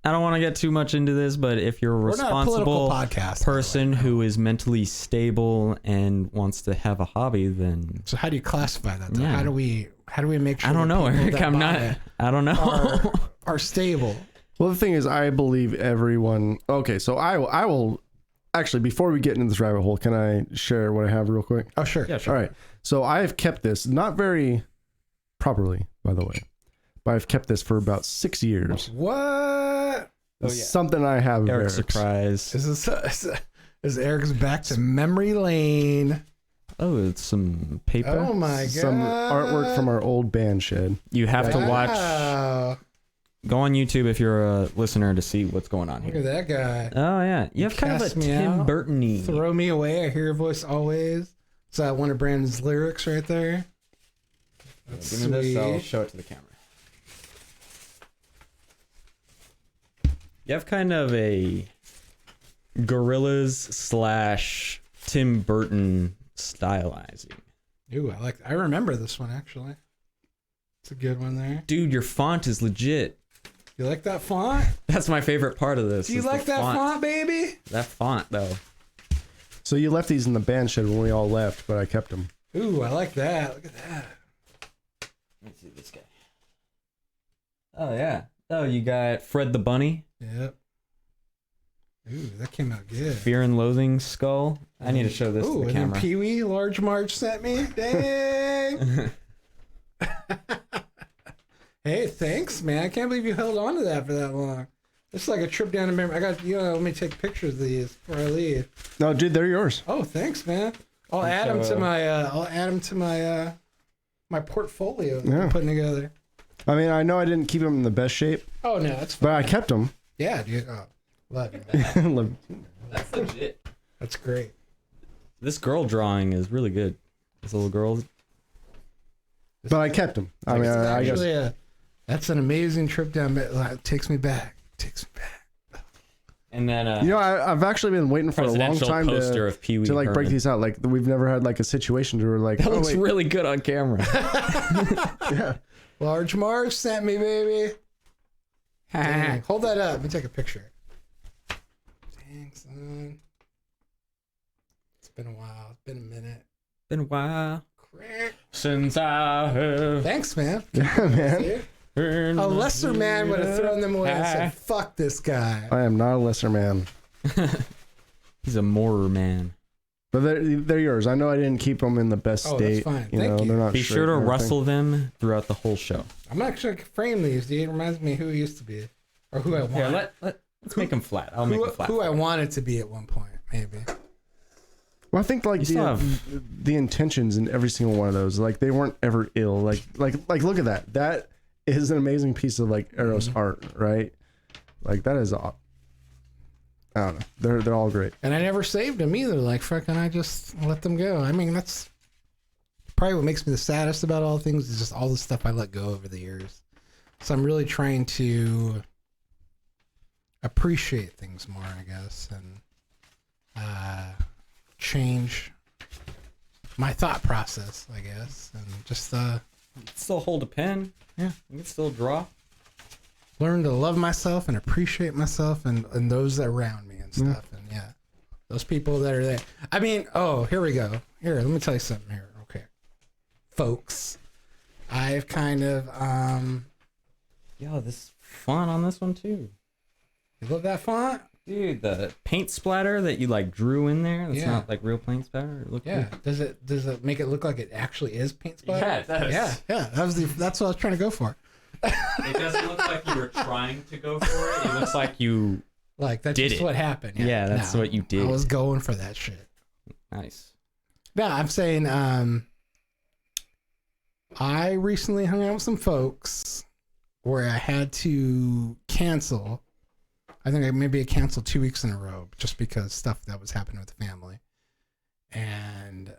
I don't want to get too much into this, but if you're a We're not a political responsible podcast, person who is mentally stable and wants to have a hobby, then... So how do you classify that? Though? Yeah. How do we make sure? I don't that know, people Eric. that I'm buy not... it I don't know. are stable? Well, the thing is, I believe everyone. Okay, so I will actually, before we get into this rabbit hole, can I share what I have real quick? Oh, sure. Yeah, sure. All right. So I have kept this, not very properly, by the way, but I've kept this for about 6 years. What? It's something I have. Eric's Eric's. surprise. Is Eric's back to memory lane? Oh, it's some paper. Oh my god! Some artwork from our old band shed. You have to watch... Wow. Go on YouTube if you're a listener to see what's going on Look here. at that guy. Oh, yeah. You have kind of a Cast me Tim out. Burton-y. Throw me away. I hear your voice always. Is that one of Brandon's lyrics right there? That's Give me this, I'll sweet. show it to the camera. You have kind of a Gorillaz / Tim Burton stylizing. Ooh, I remember this one actually. It's a good one there. Dude, your font is legit. You like that font? That's my favorite part of this. Do you is the like that font, baby? That font, though. So you left these in the band shed when we all left, but I kept them. Ooh, I like that. Look at that. Let me see this guy. Oh, yeah. Oh, you got Fred the Bunny. Yep. Ooh, that came out good. Fear and Loathing skull. I need to show this Ooh, to the and then camera. Pee Wee, Large March sent me. Dang. Hey, thanks, man. I can't believe you held on to that for that long. It's like a trip down to memory. Let me take pictures of these before I leave. No, dude, they're yours. Oh, thanks, man. I'll add them to my my portfolio that I'm putting together. I mean, I know I didn't keep them in the best shape, Oh no, that's fine. but I kept them. Yeah, dude. Oh, love you, man. That's legit. That's great. This girl drawing is really good. This little girl. But I kept them. I mean, It's I guess. actually that's an amazing trip down. It takes me back. And then You know, I've actually been waiting for a long presidential time poster of Pee Wee to like break Herman. these out. Like we've never had like a situation where like, That oh, looks wait. really good on camera. Yeah. Large March sent me, baby. Dang. Hold that up. Let me take a picture. Dang, son. It's been a while. It's been a minute. Been a while Crack. since I have. Thanks, man. Yeah, man. See? A lesser man would have thrown them away and said, fuck this guy. I am not a lesser man. He's a moorer man. But they're yours. I know I didn't keep them in the best Oh, that's state. fine. You Thank know, you. they're not Be straight sure to and everything. rustle them throughout the whole show. I'm actually going to frame these, dude. It reminds me who he used to be. Or who I want. Yeah, let's make them flat. I'll make them flat. Who I wanted to be at one point, maybe. Well, I think like You still the intentions in every single one of those, like they weren't ever ill. Like look at that. That is an amazing piece of like Eros art, right? Like that is I don't know. They're all great. And I never saved them either. Like, fucking, I just let them go. I mean, that's probably what makes me the saddest about all things is just all the stuff I let go over the years. So I'm really trying to appreciate things more, I guess, and change my thought process, I guess, and just Still hold a pen. Yeah. You can still draw. learn to love myself and appreciate myself and those around me and stuff. And yeah, those people that are there. I mean, oh, here we go. Here, let me tell you something here. Okay, folks, I've kind of Yo, this font on this one too. you love that font? Dude, the paint splatter that you like drew in there, that's Yeah. not like real paint splatter. It looked Yeah. good. Does it make it look like it actually is paint splatter? Yeah, it does. Yeah. That's what I was trying to go for. It doesn't look like you were trying to go for it. It looks like you Like that's Did just it. what happened. Yeah, that's what you did. I was going for that shit. Nice. No, I'm saying I recently hung out with some folks where I had to cancel. I think I canceled 2 weeks in a row just because stuff that was happening with the family. And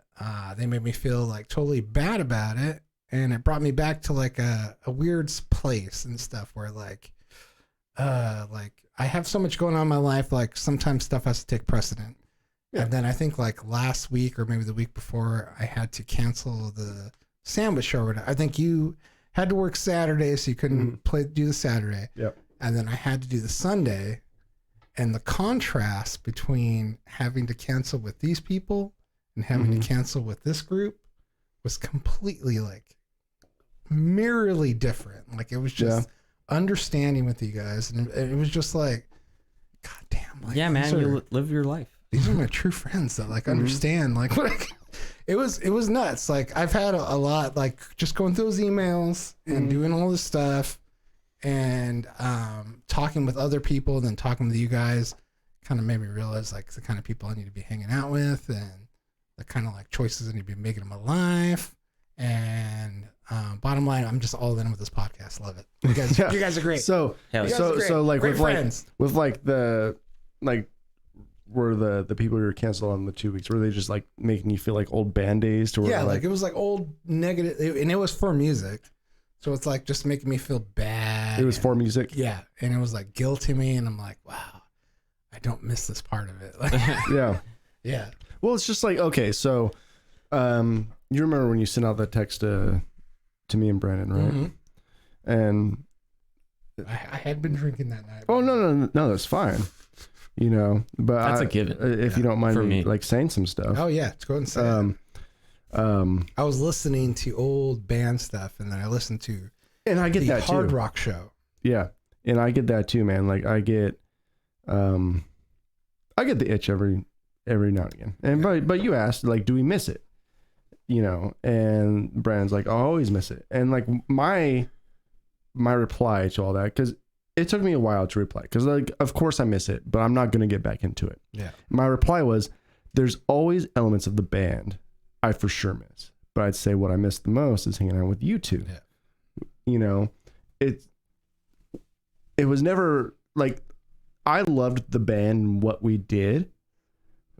they made me feel like totally bad about it. And it brought me back to like a weird place and stuff where like I have so much going on in my life. Like sometimes stuff has to take precedent. Yeah. And then I think like last week or maybe the week before I had to cancel the sandwich show. I think you had to work Saturday, so you couldn't do the Saturday. Yep. And then I had to do the Sunday, and the contrast between having to cancel with these people and having to cancel with this group was completely like mirrorly different. Like it was just understanding with you guys, and it was just like, God damn, like Yeah, man, you live your life. these are my true friends that like understand like what it was nuts. Like I've had a lot, like just going through those emails and doing all this stuff and talking with other people, then talking with you guys kind of made me realize like the kind of people I need to be hanging out with and the kind of like choices I need to be making in my life. And bottom line, I'm just all in with this podcast. Love it. You guys, you guys are great. So Hell yeah. so like Great with friends. the like were the people who were canceled on the 2 weeks, were they just like making you feel like old band-aids to where Yeah, like it was like old negative, and it was for music. So it's like just making me feel bad. it was for music? Yeah, and it was like guilty me, and I'm like, wow, I don't miss this part of it. Like, Yeah. yeah, Well, it's just like, okay, so you remember when you sent out that text to me and Brandon, right? Mhm. And I had been drinking that night. oh no, that's fine. You know, but That's a given. If you don't mind For me me. like saying some stuff. Oh yeah, let's go ahead and say it. I was listening to old band stuff, and then I listened to and I get the that Hard too. Rock Show. Yeah. And I get that too, man. Like I get the itch every now and again. And but you asked, like, do we miss it? You know, and Brandon's like, I'll always miss it. And like my reply to all that, because it took me a while to reply, because like of course I miss it, but I'm not gonna get back into it. Yeah. My reply was, there's always elements of the band I for sure miss. But I'd say what I miss the most is hanging out with you two. Yeah. You know, it was never like, I loved the band and what we did,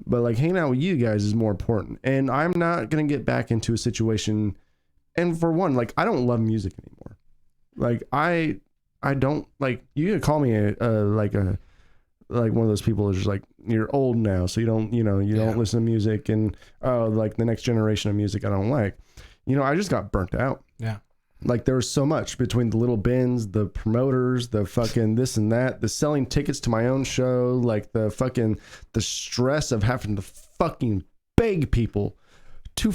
but like hanging out with you guys is more important. And I'm not going to get back into a situation. And for one, like, I don't love music anymore. Like I don't, like, you could call me like one of those people who's just like, you're old now, so you don't listen to music, and like the next generation of music I don't like. You know, I just got burnt out. Yeah. Like there was so much between the little bins, the promoters, the fucking this and that, the selling tickets to my own show, like the stress of having to fucking beg people to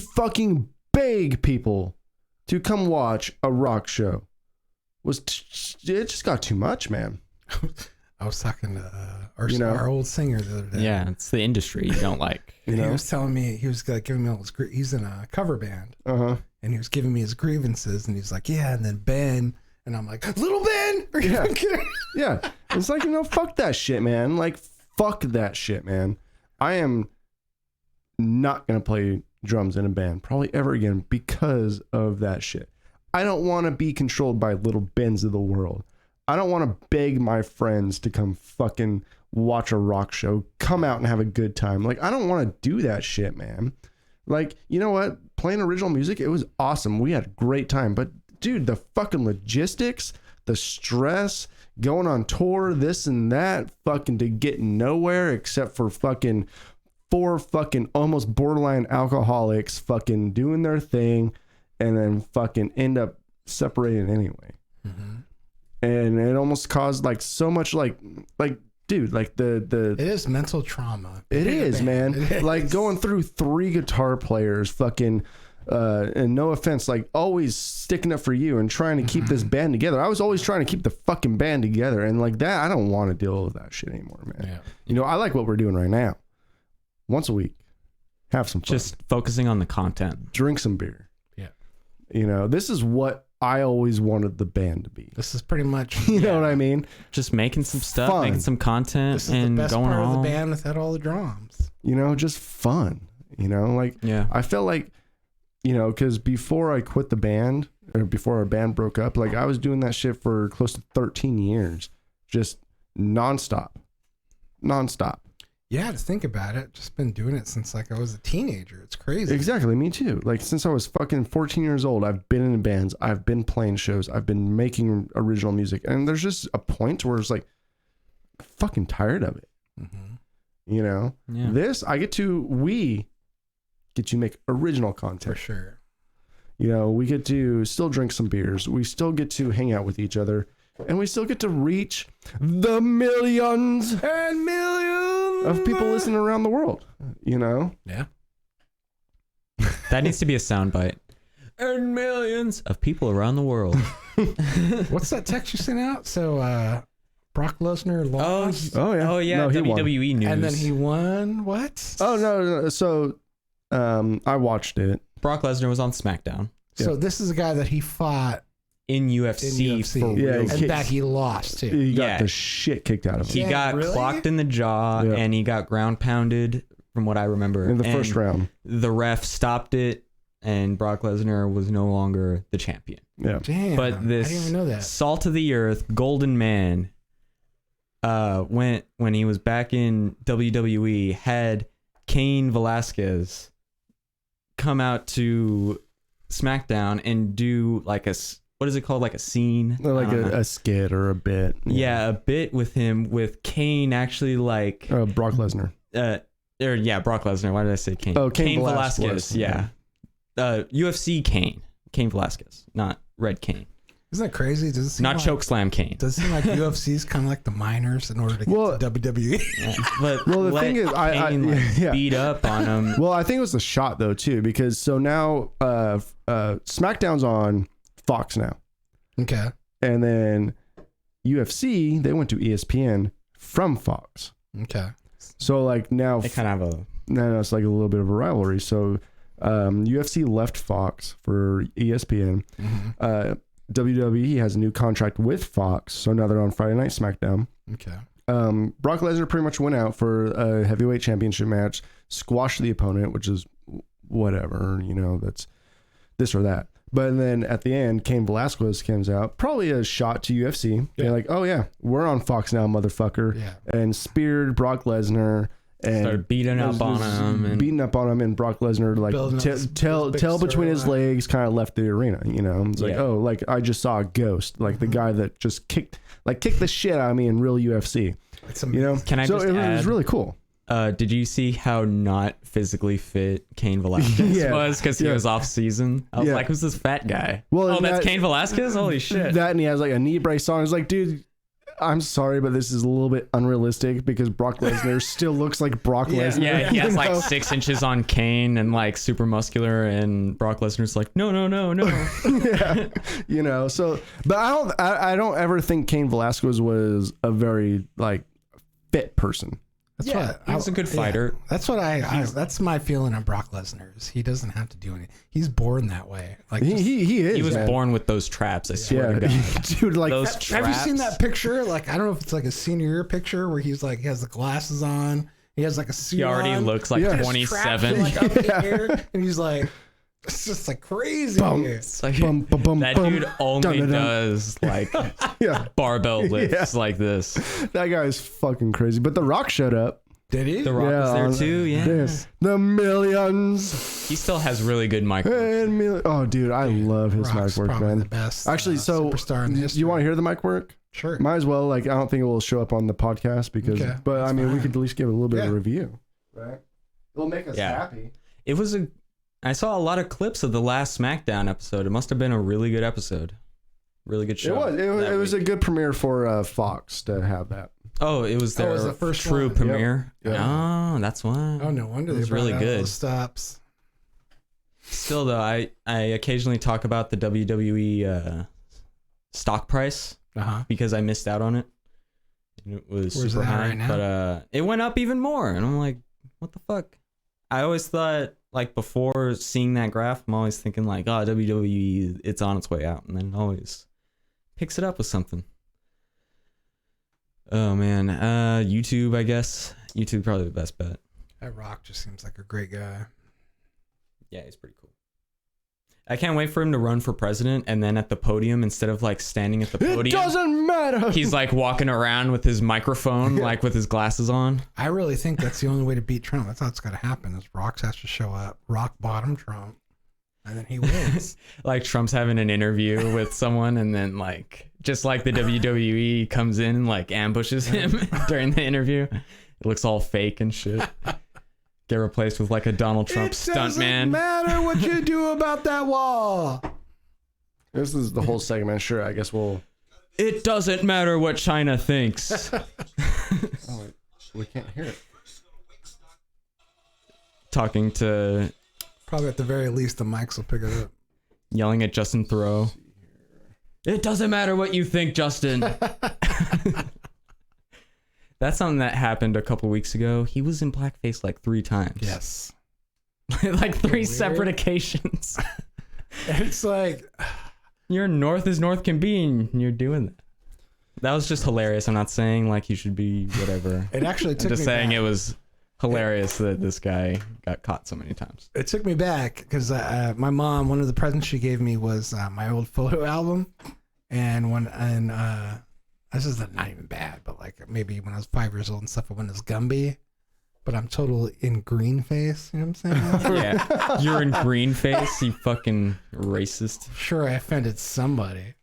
come watch a rock show it just got too much, man. I was talking to our old singer the other day. Yeah, it's the industry you don't like. And he was telling me, he was giving me all his, he's in a cover band. And he was giving me his grievances, and he's like, yeah, and then Ben, and I'm like, little Ben, are you kidding? Yeah. It's like, fuck that shit, man. Like, fuck that shit, man. I am not going to play drums in a band probably ever again because of that shit. I don't want to be controlled by little Bens of the world. I don't want to beg my friends to come fucking watch a rock show, come out and have a good time. Like, I don't want to do that shit, man. Like, you know what? Playing original music, it was awesome. We had a great time. But, dude, the fucking logistics, the stress, going on tour, this and that, fucking to get nowhere except for fucking 4 fucking almost borderline alcoholics fucking doing their thing and then fucking end up separating anyway. And it almost caused like so much like dude, like the It is mental trauma. it is, man. It is. Like going through 3 guitar players fucking and no offense, like always sticking up for you and trying to keep this band together. I was always trying to keep the fucking band together, and like that, I don't want to deal with that shit anymore, man. Yeah. You know, I like what we're doing right now. Once a week, have some fun. Just focusing on the content. Drink some beer. Yeah. You know, this is what I always wanted the band to be. This is pretty much You know what I mean? Just making some stuff, Fun. making some content, this is and the best going part on. of the band without all the drums. You know, just fun. You know, like Yeah. I felt like, you know, because before I quit the band, or before our band broke up, like I was doing that shit for close to 13 years, just nonstop. Yeah, to think about it, just been doing it since like I was a teenager. It's crazy. Exactly, me too. Like since I was fucking 14 years old, I've been in bands, I've been playing shows, I've been making original music, and there's just a point where it's like, fucking tired of it. You know, Yeah. we get to make original For content. sure. You know, we get to still drink some beers. We still get to hang out with each other, and we still get to reach the millions And millions of people listening around the world. You know, Yeah. That needs to be a soundbite. And millions of people around the world. What's that text you sent out? So Brock Lesnar lost, Oh yeah. Oh yeah, No, he won. WWE news. and then he won. What? Oh no. So, I watched it. Brock Lesnar was on SmackDown So this is a guy that he fought in UFC. in UFC, For Yeah, real. and that he lost to. He got Yeah. the shit kicked out of him He Yeah, got really? clocked in the jaw Yeah. and he got ground pounded, from what I remember. in the And first round. the ref stopped it, and Brock Lesnar was no longer the champion. Yeah. Damn, But this I didn't even know that. salt of the earth, golden man, when he was back in WWE, had Cain Velasquez come out to SmackDown and do like what is it called, like a scene, Like I don't know. a skit or a bit. Yeah, a bit with him, with Kane actually like Brock Lesnar. Brock Lesnar. Why did I say Kane? Oh, Cain Velasquez. Velasquez, Yeah. UFC Kane Velasquez, not Red Kane, Isn't that crazy? Does it seem not like, chokeslam Kane. Does it seem like UFC's kind of like the minors in order to get Well- to WWE? Yeah, but Well, the let thing is, Kane, like, yeah. beat up on him. Well, I think it was the shot though too, because so now SmackDown's on Fox now, Okay. and then UFC they went to ESPN from Fox. Okay. So like now, They kind of have a now it's like a little bit of a rivalry. So UFC left Fox for ESPN. WWE has a new contract with Fox, so now they're on Friday Night SmackDown. Okay. Brock Lesnar pretty much went out for a heavyweight championship match, squashed the opponent, which is whatever, you know, that's this or that. But then at the end, Cain Velasquez comes out, probably a shot to UFC. They're like, oh yeah, we're on Fox now, motherfucker. Yeah. And speared Brock Lesnar and started beating up on him, and beating up on him, and Brock Lesnar like Building up this tail big between his storyline. legs, kind of left the arena. You know, it's like, Yeah. oh, like I just saw a ghost, like the guy that just kicked the shit out of me in real UFC. It's You know, Can I so just it was add- really cool. did you see how not physically fit Cain Velasquez Yeah. was because he Yeah. was off season? I was Yeah. like, who's this fat guy? Well, Oh, and that's that- Cain Velasquez? Holy shit. That, and he has like a knee brace on. It's like, dude, I'm sorry, but this is a little bit unrealistic because Brock Lesnar still looks like Brock Yeah. Lesnar. Yeah, he you has like know? 6 inches on Kane and like super muscular, and Brock Lesnar's like, no. Yeah, you know. So, but I don't ever think Cain Velasquez was a very like fit person. That's Yeah, what he was a good fighter. That's what that's my feeling on Brock Lesnar. Is he doesn't have to do anything. He's born that way. Like just- He is. He was man. born with those traps, I swear to Yeah, God. dude. Like Those Have you seen traps. that picture? Like I don't know if it's like a senior year picture where he's like he has the glasses on. He has like a suit He already on, looks like Yeah. his 27. traps are, like, up in the air, and he's like, it's just like crazy. Bum. It's like, Bum, bum, bum, that bum. dude only Dun-dun-dun. does like yeah, barbell lifts like this. that guy is fucking crazy. But The Rock showed up. Did he? The Rock was on there too, yeah. This, the millions He still has really good mic. and millions. Oh, dude, I love his Rock's mic work, probably man. the best. Actually, so superstar in history. you want to hear the mic work? Sure. Might as well. Like, I don't think it will show up on the podcast because, Okay, but I that's mean, we fine. could at least give it a little bit of Yeah. a review. Right. It'll make us Yeah. happy. It was I saw a lot of clips of the last SmackDown episode. It must have been a really good episode. Really good show. It was a good premiere for Fox to have that. Oh, it was their it was the first true one. premiere. Yep. Oh, that's why. Oh, no wonder It was they brought really out all good. those stops. Still though, I occasionally talk about the WWE stock price because I missed out on it. And it was Where's super it at high, right now? but it went up even more, and I'm like, what the fuck? I always thought, like, before seeing that graph, I'm always thinking like, oh, WWE, it's on its way out, and then it always picks it up with something. Oh man, YouTube, I guess. YouTube probably the best bet. That Rock just seems like a great guy. Yeah, he's pretty cool. I can't wait for him to run for president, and then at the podium, instead of like standing at the podium, It doesn't matter. he's like walking around with his microphone, like with his glasses on. I really think that's the only way to beat Trump. That's how it's got to happen. Is Rock has to show up, rock bottom Trump, and then he wins. Like Trump's having an interview with someone, and then like just like the WWE comes in and like ambushes him during the interview. It looks all fake and shit. Get replaced with like a Donald Trump stuntman. Doesn't matter what you do about that wall. This is the whole segment. Sure, I guess we'll. It doesn't matter what China thinks. Oh, wait. We can't hear it. Talking to, Probably at the very least, the mics will pick it up. yelling at Justin Thoreau. It doesn't matter what you think, Justin. That's something that happened a couple weeks ago. He was in blackface like 3 times. Yes. Like 3 Weird. separate occasions. It's like, You're North as North can be, and you're doing that. That was just hilarious. I'm not saying like you should be whatever. it actually I'm took just me saying back. it was hilarious that this guy got caught so many times. It took me back because my mom, one of the presents she gave me was my old photo album, and this is not even bad, but like maybe when I was 5 years old and stuff, I went as Gumby, but I'm total in green face. You know what I'm saying? Yeah, you're in green face, you fucking racist. Sure, I offended somebody.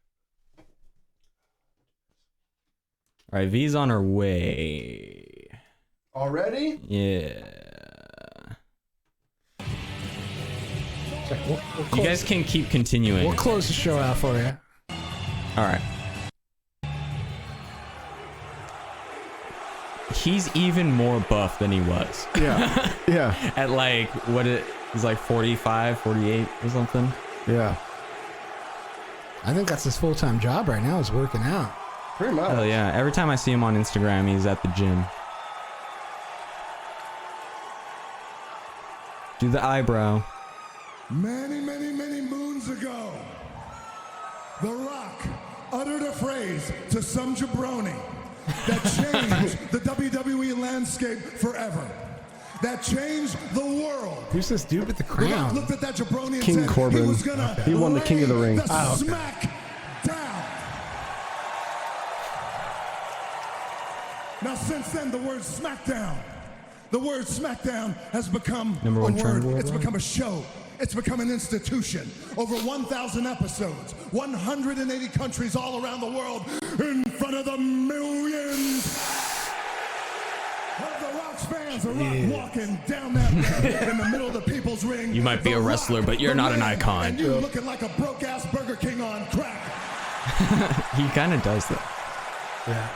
All right, V's on her way. Already? Yeah. Okay, we'll You close, guys can keep continuing. we'll close the show out for you. All right. He's even more buff than he was. Yeah. Yeah. At like, what it was like 45, 48 or something. Yeah. I think that's his full-time job right now is working out. Pretty much. Hell yeah. Every time I see him on Instagram, he's at the gym. Do the eyebrow. Many, many, many moons ago, The Rock uttered a phrase to some jabroni that changed the WWE landscape forever. That changed the world. Who's this dude with the The Rock crown? looked at that jabroni and King said Corbin. he was gonna He won the King of the Ring. Oh, okay. smack down. Now, since then, the word SmackDown has become Number one a trend word. It's worldwide. become a show. It's become an institution. Over 1,000 episodes, 180 countries all around the world, in front of the millions of The Rock's fans. The Rock walking down that road in the middle of the people's ring. You might be The a wrestler, Rock, but you're the not an man, icon. And you looking like a broke-ass Burger King on crack. He kind of does that. Yeah.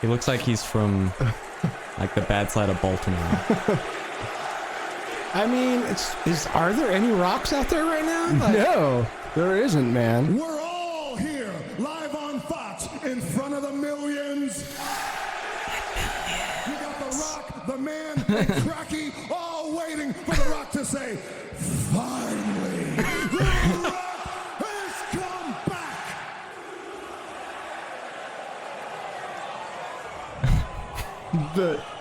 He looks like he's from like the bad side of Baltimore. I mean, are there any rocks out there right now? Like, No, there isn't, man. We're all here, live on Fox, in front of the millions. You got The Rock, the man, and Cracky, all waiting for The Rock to say, finally, The Rock has come back.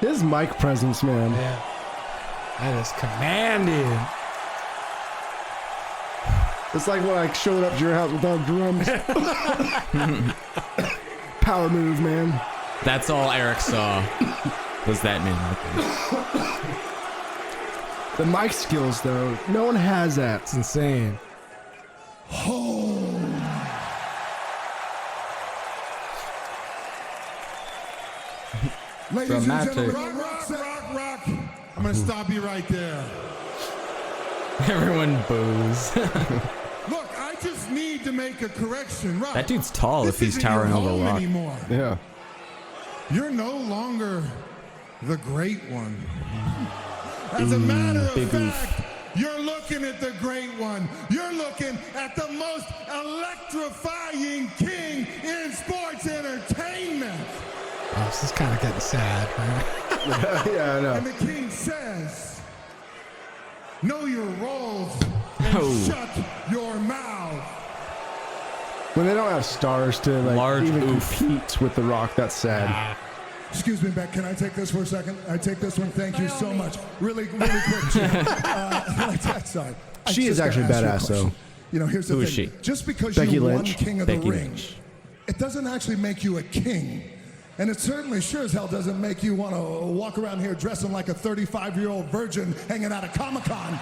His mic presence, man. Yeah. That is commanding. It's like when I showed up to your house without drums. Power move, man. That's all Eric saw. Was that man right there. The mic skills, though, no one has that. It's insane. Home. Ladies and Dramatic. gentlemen, Rock. I'm going to stop you right there. Everyone boos. Look, I just need to make a correction. Right. That dude's tall This if he's isn't your towering over home Rock. anymore. Yeah. You're no longer the great one. As a matter of big fact, you're looking at the great one. You're looking at the most electrifying king in sports entertainment. Oh, this is kind of getting sad, right? Yeah, I know. And the king says, know your roles and shut your mouth. When they don't have stars to like Large even oof. compete with The Rock, that's sad. Excuse me, Beck, can I take this for a second? I take this one. Thank you so much. Really quick, Jim. Sorry. I She is just actually gotta ask you a badass, question. though. You know, here's the Who thing. is she? Just because Becky you won Lynch. King of Becky the Ring, Lynch. it doesn't actually make you a king. And it certainly sure as hell doesn't make you want to walk around here dressing like a 35-year-old virgin hanging out at Comic-Con.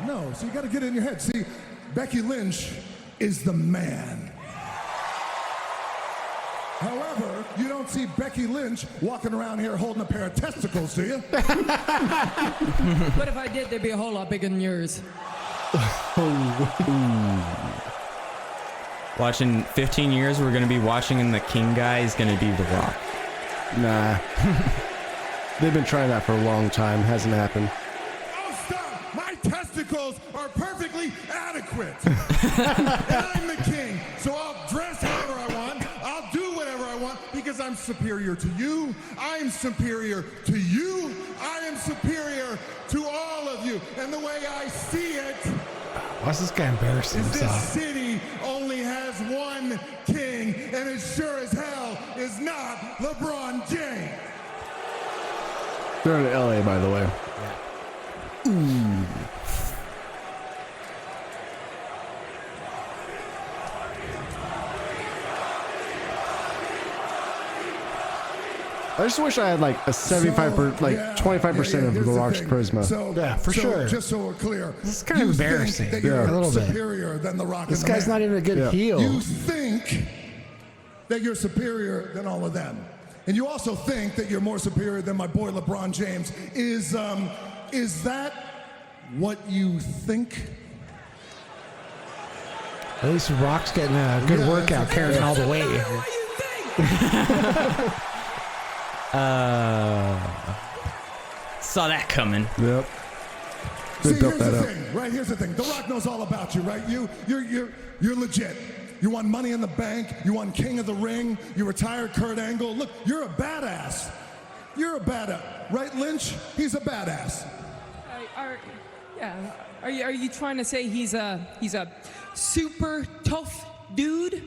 No. So you got to get it in your head. See, Becky Lynch is the man. However, you don't see Becky Lynch walking around here holding a pair of testicles, do you? But if I did, they'd be a whole lot bigger than yours. Watching 15 years, we're gonna be watching, and the king guy is gonna be The Rock. Nah. They've been trying that for a long time. Hasn't happened. Oh, stop! My testicles are perfectly adequate. And I'm the king, so I'll dress however I want. I'll do whatever I want because I'm superior to you. I'm superior to you. I am superior to all of you. And the way I see it Why is this guy embarrassing is this himself? city only has one king, and it sure as hell is not LeBron James. They're in LA, by the way. I just wish I had like a 75%, like 25% of here's The the Rock's thing. charisma. So, Yeah, for sure. Just so we're clear, This is kind of you think embarrassing. that you're Yeah. A little bit. superior than The Rock. This and the guy's Man. not even a good Yeah. heel. You think that you're superior than all of them, and you also think that you're more superior than my boy LeBron James. Is that what you think? At least Rock's getting a good Yeah, workout that's- carrying all the weight. What you think? Saw that coming. Yep. See, They built here's that the up. thing, right? Here's the thing. The Rock knows all about you, right? You're legit. You won Money in the Bank. You won King of the Ring. You retired Kurt Angle. Look, you're a badass. You're a badass, right, Lynch? He's a badass. Are you trying to say he's a super tough dude?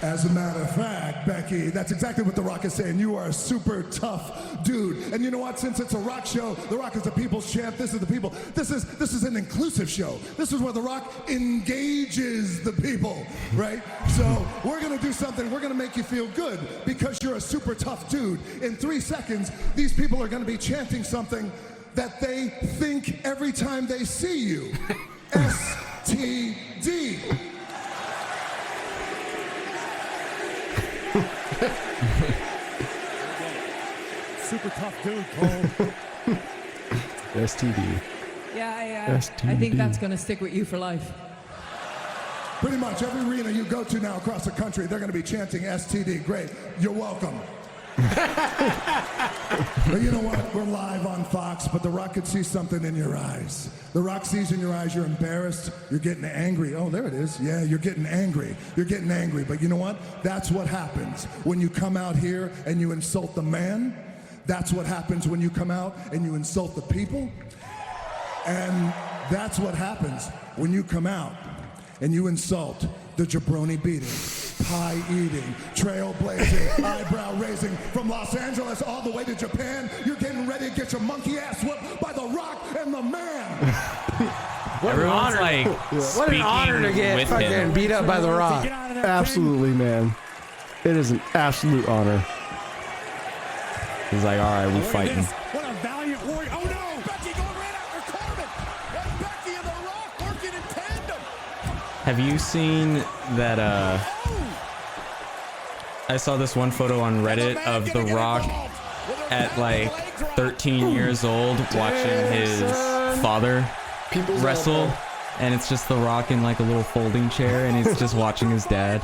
As a matter of fact, Becky, that's exactly what The Rock is saying. You are a super tough dude. And you know what? Since it's a rock show, The Rock is the people's champ. This is the people. This is an inclusive show. This is where The Rock engages the people, right? So we're going to do something. We're going to make you feel good because you're a super tough dude. In 3 seconds, these people are going to be chanting something that they think every time they see you. STD. Super tough dude, Cole. STD. Yeah, I think that's gonna stick with you for life. Pretty much every arena you go to now across the country, they're going to be chanting STD. Great. You're welcome. But you know what? We're live on Fox, but The Rock could see something in your eyes. The Rock sees in your eyes you're embarrassed. You're getting angry. Oh, there it is. Yeah, you're getting angry. You're getting angry. But you know what? That's what happens when you come out here and you insult the man. That's what happens when you come out and you insult the people. And that's what happens when you come out and you insult the jabroni beating, pie eating, trailblazing, eyebrow raising from Los Angeles all the way to Japan. You're getting ready to get your monkey ass whooped by The Rock and the Man. Everyone's like, What an honor to get with fucking him. beat up by The Rock. Get out of there, Absolutely, man. It is an absolute honor. He's like, all right, we King. Look at fighting. this. What a valiant warrior. Oh no! Becky going right after Corbin. And Becky and The Rock working in tandem. Have you seen that? I saw this one photo on Reddit of The Rock at like 13 years old watching his father wrestle, and it's just The Rock in like a little folding chair, and he's just watching his dad.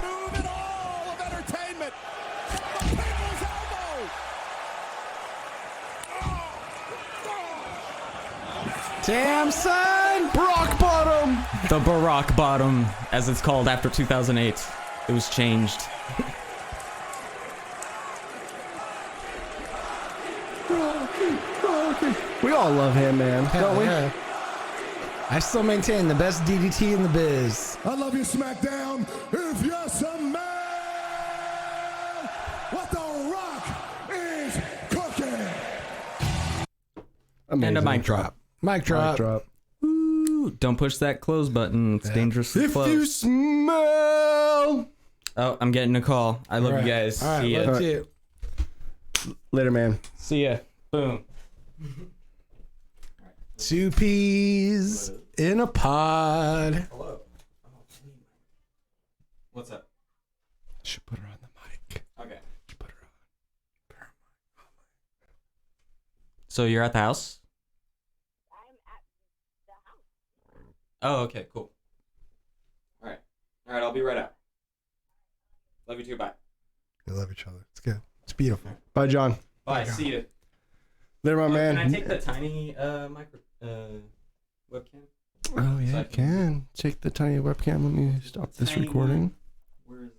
Damn, son! Brock Bottom! The Barack Bottom, as it's called after 2008. It was changed. We all love him, man. Don't we? Yeah. I still maintain the best DDT in the biz. I love you, SmackDown. If you're some man, what The Rock is cooking. Amazing. And a mic drop. Mic drop. Mic drop. Ooh, don't push that close button. It's dangerously If close. you smell. Oh, I'm getting a call. I love you guys. All right, See ya. let's see it. Later, man. See ya. Boom. 2 peas in a pod. Hello. What's up? Should put her on the mic. Okay. Should put her on. So you're at the house? Oh, okay, cool. All right, I'll be right out. Love you too. Bye. They love each other. It's good. It's beautiful. Bye, John. Bye. See you. There, my man. Can I take the tiny webcam? Oh, yeah, So I you can. Take the tiny webcam. Let me stop this Tiny recording. one. Where is